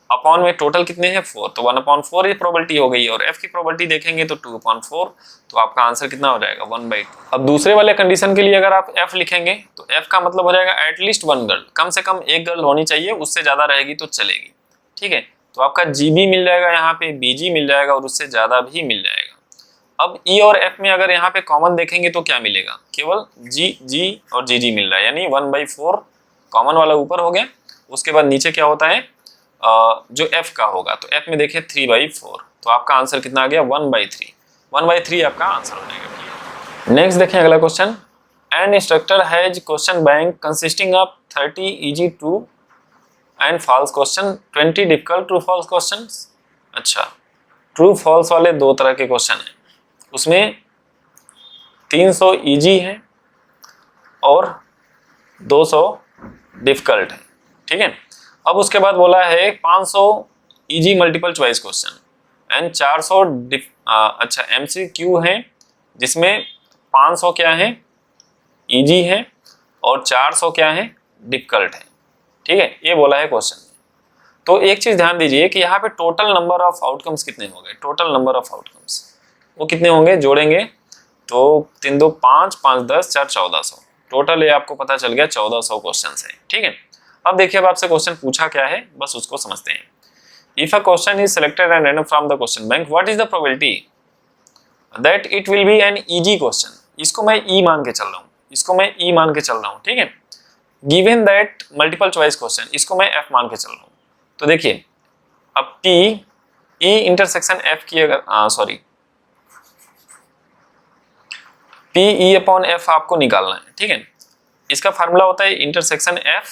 अपॉन में टोटल कितने हैं 4, तो 1/4 ये प्रोबेबिलिटी हो गई, और एफ की प्रोबेबिलिटी देखेंगे तो 2/4, तो आपका आंसर कितना हो जाएगा 1/2। अब दूसरे वाले कंडीशन के लिए अगर आप एफ लिखेंगे तो एफ का मतलब हो जाएगा एटलीस्ट 1 गर्ल, कम से कम एक गर्ल होनी चाहिए, उससे ज्यादा रहेगी तो चलेगी। ठीक है, तो आपका जीबी मिल जाएगा, यहाँ पे बीजी मिल जाएगा और उससे ज्यादा भी मिल जाएगा। अब ई और एफ में अगर यहाँ पे कॉमन देखेंगे तो क्या मिलेगा, केवल जी और जी मिल रहा है, यानी 1/4 कॉमन वाला ऊपर हो गया। उसके बाद नीचे क्या होता है जो एफ का होगा, तो एफ में देखिए 3/4, तो आपका आंसर कितना आ गया 1/3। 1/3 आपका आंसर हो जाएगा। नेक्स्ट देखें अगला question, an instructor has question bank consisting of 30 easy true and false question, 20 difficult true false question. अच्छा, ट्रू फॉल्स वाले 2 तरह के क्वेश्चन हैं, उसमें 300 इजी है और 200 डिफिकल्ट है। ठीक है, अब उसके बाद बोला है 500 easy multiple choice question and 400 अच्छा एमसीक्यू है, जिसमें 500 क्या है इजी है और 400 क्या है डिफिकल्ट है। ठीक है, ये बोला है क्वेश्चन में। तो एक चीज ध्यान दीजिए कि यहाँ पे टोटल नंबर ऑफ आउटकम्स कितने हो गए, टोटल नंबर ऑफ आउटकम्स वो कितने होंगे, जोड़ेंगे तो 3 2 5 5 10 4 1400, टोटल ये आपको पता चल गया 1400 क्वेश्चन है। ठीक है, अब देखिए अब आपसे क्वेश्चन पूछा क्या है, बस उसको समझते हैं। If a question is selected and random from the question bank, what is the probability that it will be an easy question. इसको मैं ई मान के चल रहा हूँ, इसको मैं ई मान के चल रहा हूँ। ठीक है, given that multiple choice question, इसको मैं एफ मान के चल रहा हूँ। तो देखिए अब पी ई इंटरसेक्शन एफ की अगर sorry P E upon F आपको निकालना है। ठीक है, इसका फार्मूला होता है intersection F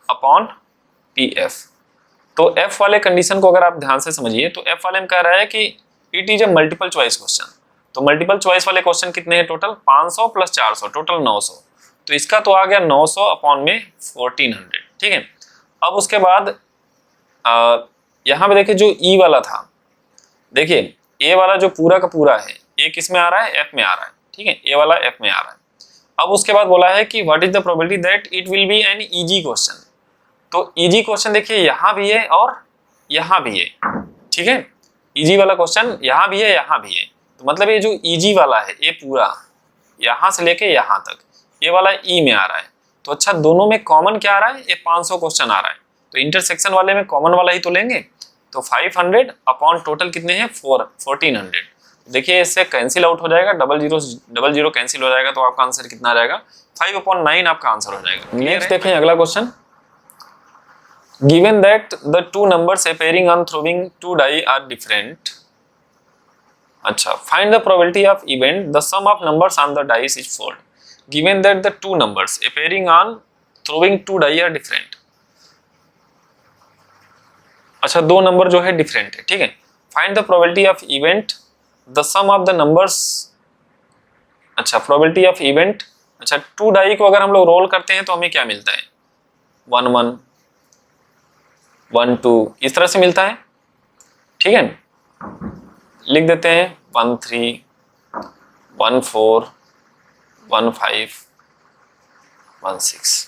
upon P F. तो एफ वाले कंडीशन को अगर आप ध्यान से समझिए तो एफ वाले में कह रहा है कि it is a multiple choice question. तो मल्टीपल चॉइस वाले क्वेश्चन कितने हैं टोटल, 500 प्लस 400, टोटल 900। तो इसका तो आ गया 900 अपॉन में 1400। ठीक है, अब उसके बाद यहाँ पे देखिए जो ई वाला था, देखिए ए वाला जो पूरा का पूरा है ए किस में आ रहा है, एफ में आ रहा है। ठीक है, ए वाला एफ में आ रहा है। अब उसके बाद बोला है कि what is the probability that it will be an easy question. तो इजी क्वेश्चन देखिए यहाँ भी है और यहाँ भी है। ठीक है, इजी वाला क्वेश्चन यहाँ भी है यहाँ भी है। तो मतलब ये जो इजी वाला है ये पूरा यहाँ से लेके यहाँ तक ये वाला ई में आ रहा है। तो अच्छा दोनों में कॉमन क्या आ रहा है, ये 500 क्वेश्चन आ रहा है। तो इंटरसेक्शन वाले में कॉमन वाला ही तो लेंगे। तो 500 अपॉन टोटल कितने हैं 1400। देखिए इससे कैंसिल आउट हो जाएगा, डबल जीरो कैंसिल हो जाएगा। तो आपका आंसर कितना आ जाएगा, 5/9 आपका आंसर हो जाएगा। नेक्स्ट देखें अगला question, given that the two numbers appearing on throwing two die are different. अच्छा, find the probability of event the sum of numbers on the dice is 4 given that the two numbers appearing on throwing two die are different. अच्छा दो number जो है different है। ठीक है, find the probability of event the sum of the numbers. अच्छा probability of event, अच्छा two die को अगर हम लोग रोल करते हैं तो हमें क्या मिलता है, 1 1 1 2 इस तरह से मिलता है। ठीक है, लिख देते हैं 1 3 1 4 1 5 1 6।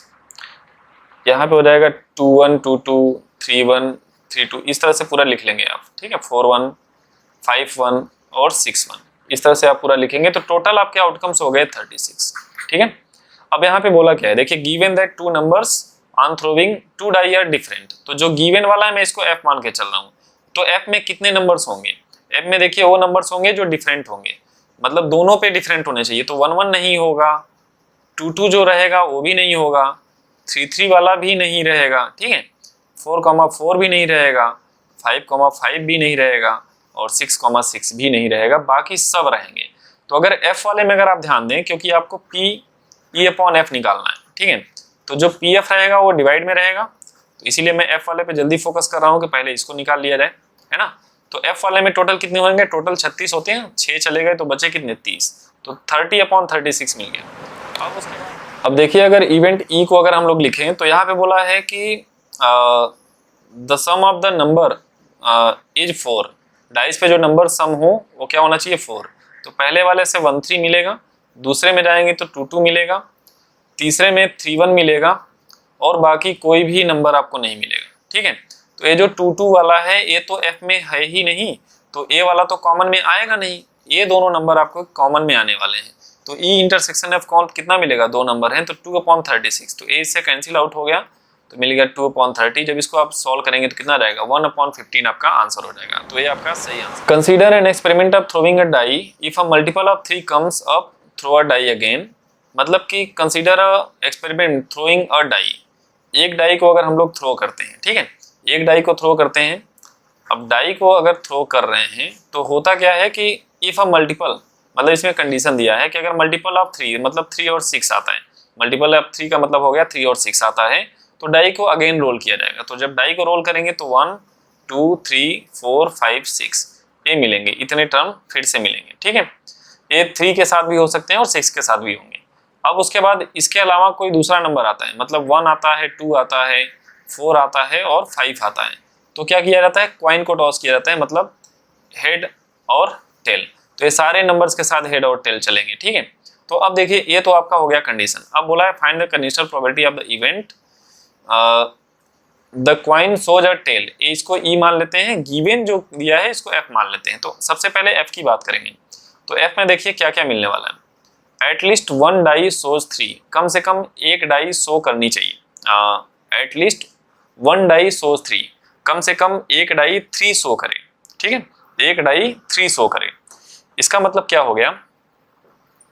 यहाँ पे हो जाएगा 2 1 2 2 3 1 3 2 इस तरह से पूरा लिख लेंगे आप। ठीक है, 4 1 5 1 और 6 1 इस तरह से आप पूरा लिखेंगे। तो टोटल आपके आउटकम्स हो गए 36। ठीक है, अब यहाँ पे बोला क्या है, देखिए given that two numbers on throwing two die are different. तो जो गिवन वाला है मैं इसको एफ मान के चल रहा हूँ। तो एफ में कितने नंबर्स होंगे, एफ में देखिए वो नंबर्स होंगे जो डिफरेंट होंगे, मतलब दोनों पे डिफरेंट होने चाहिए। तो 1 1 नहीं होगा, 2 2 जो रहेगा वो भी नहीं होगा, 3 3 वाला भी नहीं रहेगा। ठीक है, 4 भी नहीं रहेगा, 5 भी नहीं रहेगा और 6 भी नहीं रहेगा, बाकी सब रहेंगे। तो अगर एफ वाले में अगर आप ध्यान दें, क्योंकि आपको पी ई अपॉन एफ निकालना है। ठीक है, तो जो पी एफ रहेगा वो डिवाइड में रहेगा। तो इसीलिए मैं एफ वाले पे जल्दी फोकस कर रहा हूँ कि पहले इसको निकाल लिया जाए, है ना। तो एफ वाले में टोटल कितने होंगे, टोटल 36 होते हैं, 6 चले गए तो बचे कितने 30। तो 30/36 मिल गया। अब देखिए अगर इवेंट ई को अगर हम लोग लिखें तो यहाँ पे बोला है कि the sum of the number is 4। Dice पे जो नंबर सम हो वो क्या होना चाहिए 4। तो पहले वाले से 1 3 मिलेगा, दूसरे में जाएंगे तो 2 2 मिलेगा, तीसरे में 3 1 मिलेगा और बाकी कोई भी नंबर आपको नहीं मिलेगा। ठीक है, तो ये जो 2 2 वाला है ये तो एफ में है ही नहीं, तो ए वाला तो कॉमन में आएगा नहीं। ये दोनों नंबर आपको कॉमन में आने वाले हैं। तो ई इंटरसेक्शन एफ कौन कितना मिलेगा, 2 नंबर हैं तो 2/36। तो ए इससे कैंसिल आउट हो गया तो मिल गया 2/30। जब इसको आप सॉल्व करेंगे तो कितना रहेगा 1/15 आपका आंसर हो जाएगा। तो ये आपका सही answer. Consider an experiment of throwing a die if a multiple of 3 comes up throw a die again. मतलब कि consider a experiment throwing a die, एक डाई को अगर हम लोग थ्रो करते हैं। ठीक है, एक डाई को थ्रो करते हैं। अब डाई को अगर थ्रो कर रहे हैं तो होता क्या है कि इफ अ मल्टीपल, मतलब इसमें कंडीशन दिया है कि अगर मल्टीपल ऑफ 3 मतलब 3 और 6 आता है, मल्टीपल ऑफ 3 का मतलब हो गया 3 और 6 आता है, तो डाई को अगेन रोल किया जाएगा। तो जब डाई को रोल करेंगे तो 1 2 3 4 5 6 ये मिलेंगे, इतने टर्म फिर से मिलेंगे। ठीक है, ये 3 के साथ भी हो सकते हैं और 6 के साथ भी होंगे। अब उसके बाद इसके अलावा कोई दूसरा नंबर आता है, मतलब 1 आता है, 2 आता है, 4 आता है और 5 आता है, तो क्या किया जाता है, कॉइन को टॉस किया जाता है, मतलब हेड और टेल। तो ये सारे नंबर्स के साथ हेड और टेल चलेंगे। ठीक है, तो अब देखिए ये तो आपका हो गया कंडीशन। अब बोला है find the conditional probability of the event the coin shows a tail, इसको ई मान लेते हैं, गिवन जो दिया है इसको एफ मान लेते हैं। तो सबसे पहले एफ की बात करेंगे। तो एफ में देखिए क्या क्या मिलने वाला है। एटलीस्ट वन डाई शोज 3, कम से कम एक डाई शो करनी चाहिए। एटलीस्ट वन डाई शोज 3, कम से कम एक डाई 3 शो करे, ठीक है, एक डाई 3 शो करे। इसका मतलब क्या हो गया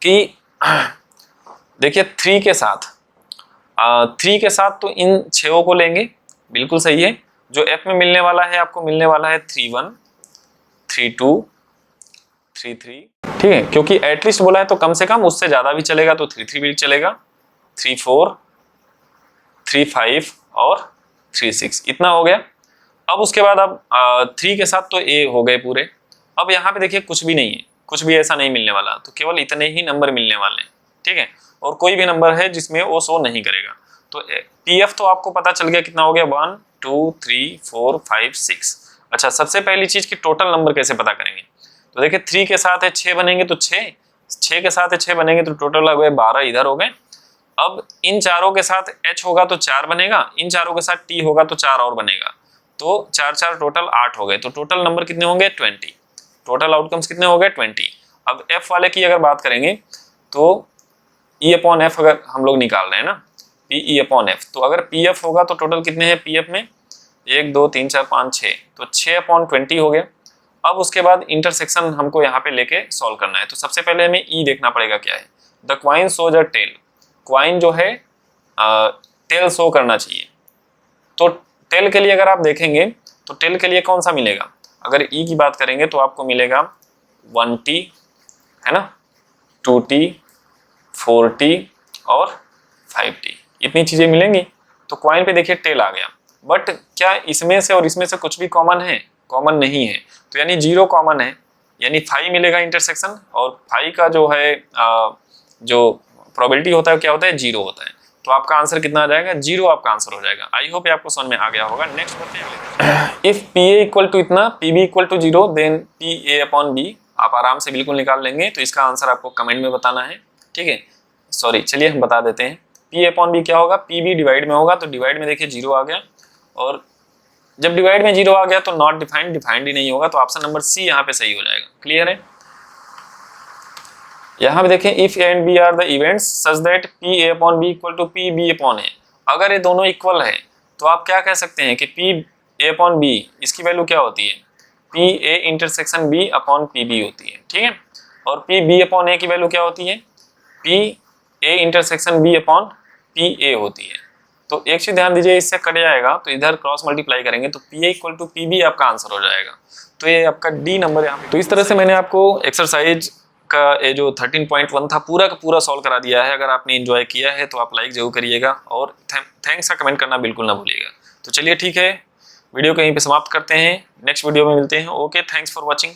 कि देखिए 3 के साथ 3 के साथ तो इन 6 को लेंगे, बिल्कुल सही है। जो एफ में मिलने वाला है आपको मिलने वाला है 3 1 3 2 3 3, ठीक है, क्योंकि एटलीस्ट बोला है तो कम से कम, उससे ज्यादा भी चलेगा तो 3 3 भी चलेगा, 3 4 3 5 और 3 6, इतना हो गया। अब उसके बाद अब 3 के साथ तो ए हो गए पूरे। अब यहाँ पे देखिए कुछ भी नहीं है, कुछ भी ऐसा नहीं मिलने वाला, तो केवल इतने ही नंबर मिलने वाले हैं, ठीक है, और कोई भी नंबर है जिसमें वो शो नहीं करेगा। तो पीएफ तो आपको पता चल गया कितना हो गया, 1 2 3 4 5 6। अच्छा, सबसे पहली चीज की टोटल नंबर कैसे पता करेंगे। तो देखिए 3 के साथ है 6 बनेंगे तो 6 के साथ है 6 बनेंगे तो टोटल हो गए 12 इधर हो गए। अब इन चारों के साथ एच होगा तो 4 बनेगा, इन चारों के साथ टी होगा तो 4 और बनेगा, तो 4 4 टोटल 8 हो गए। तो टोटल नंबर कितने होंगे 20, टोटल आउटकम्स कितने हो गए 20। अब एफ वाले की अगर बात करेंगे तो ई अपॉन एफ अगर हम लोग निकाल रहे हैं ना, पी ई अपॉन एफ, तो अगर पी एफ होगा तो टोटल कितने हैं पी एफ में 1 2 3 4 5 6, तो 6 अपॉन 20 हो गया। अब उसके बाद इंटरसेक्शन हमको यहाँ पे लेके सॉल्व करना है। तो सबसे पहले हमें ई देखना पड़ेगा क्या है। The coin shows a tail, coin जो है टेल शो करना चाहिए। तो टेल के लिए अगर आप देखेंगे तो टेल के लिए कौन सा मिलेगा, अगर ई की बात करेंगे तो आपको मिलेगा 1t, है ना, 2t 4t और 5t, इतनी चीजें मिलेंगी। तो क्वाइन पे देखिए टेल आ गया, बट क्या इसमें से और इसमें से कुछ भी कॉमन है, कॉमन नहीं है। तो यानी 0 कॉमन है, यानी 5 मिलेगा इंटरसेक्शन, और 5 का जो है जो प्रोबेबिलिटी होता है क्या होता है 0 होता है। तो आपका आंसर कितना आ जाएगा 0, आपका आंसर हो जाएगा। आई होप आपको समझ में आ गया होगा। नेक्स्ट बढ़ते हैं। If P A equal to इतना, P B equal to 0, then P A upon B आप आराम से बिल्कुल निकाल लेंगे। तो इसका आंसर आपको कमेंट में बताना है, ठीक है। सॉरी, चलिए हम बता देते हैं। पी अपॉन बी क्या होगा, पी बी डिवाइड में होगा, तो डिवाइड में देखिए 0 आ गया, और जब डिवाइड में 0 आ गया तो नॉट डिफाइंड, डिफाइंड ही नहीं होगा, तो ऑप्शन नंबर सी यहाँ पे सही हो जाएगा। क्लियर है। यहाँ पे देखें if A and B are the events such that P A upon B equal to P B upon A, अगर ये दोनों इक्वल है तो आप क्या कह सकते हैं कि पी ए अपॉन बी, इसकी वैल्यू क्या होती है, P A intersection B upon P B होती है, ठीक है। और पी बी अपॉन ए की वैल्यू क्या होती है, P A intersection B upon P A होती है। तो एक चीज ध्यान दीजिए, इससे कट जाएगा तो इधर क्रॉस मल्टीप्लाई करेंगे तो P A equal to P B आपका आंसर हो जाएगा। तो ये आपका डी नंबर यहाँ पे। तो इस तरह से मैंने आपको एक्सरसाइज का ये जो 13.1 था पूरा का पूरा सॉल्व करा दिया है। अगर आपने एंजॉय किया है तो आप लाइक जरूर करिएगा, और थैंक्स का कमेंट करना बिल्कुल ना भूलिएगा। तो चलिए ठीक है, वीडियो को यहीं पे समाप्त करते हैं, नेक्स्ट वीडियो में मिलते हैं। Okay, thanks for watching.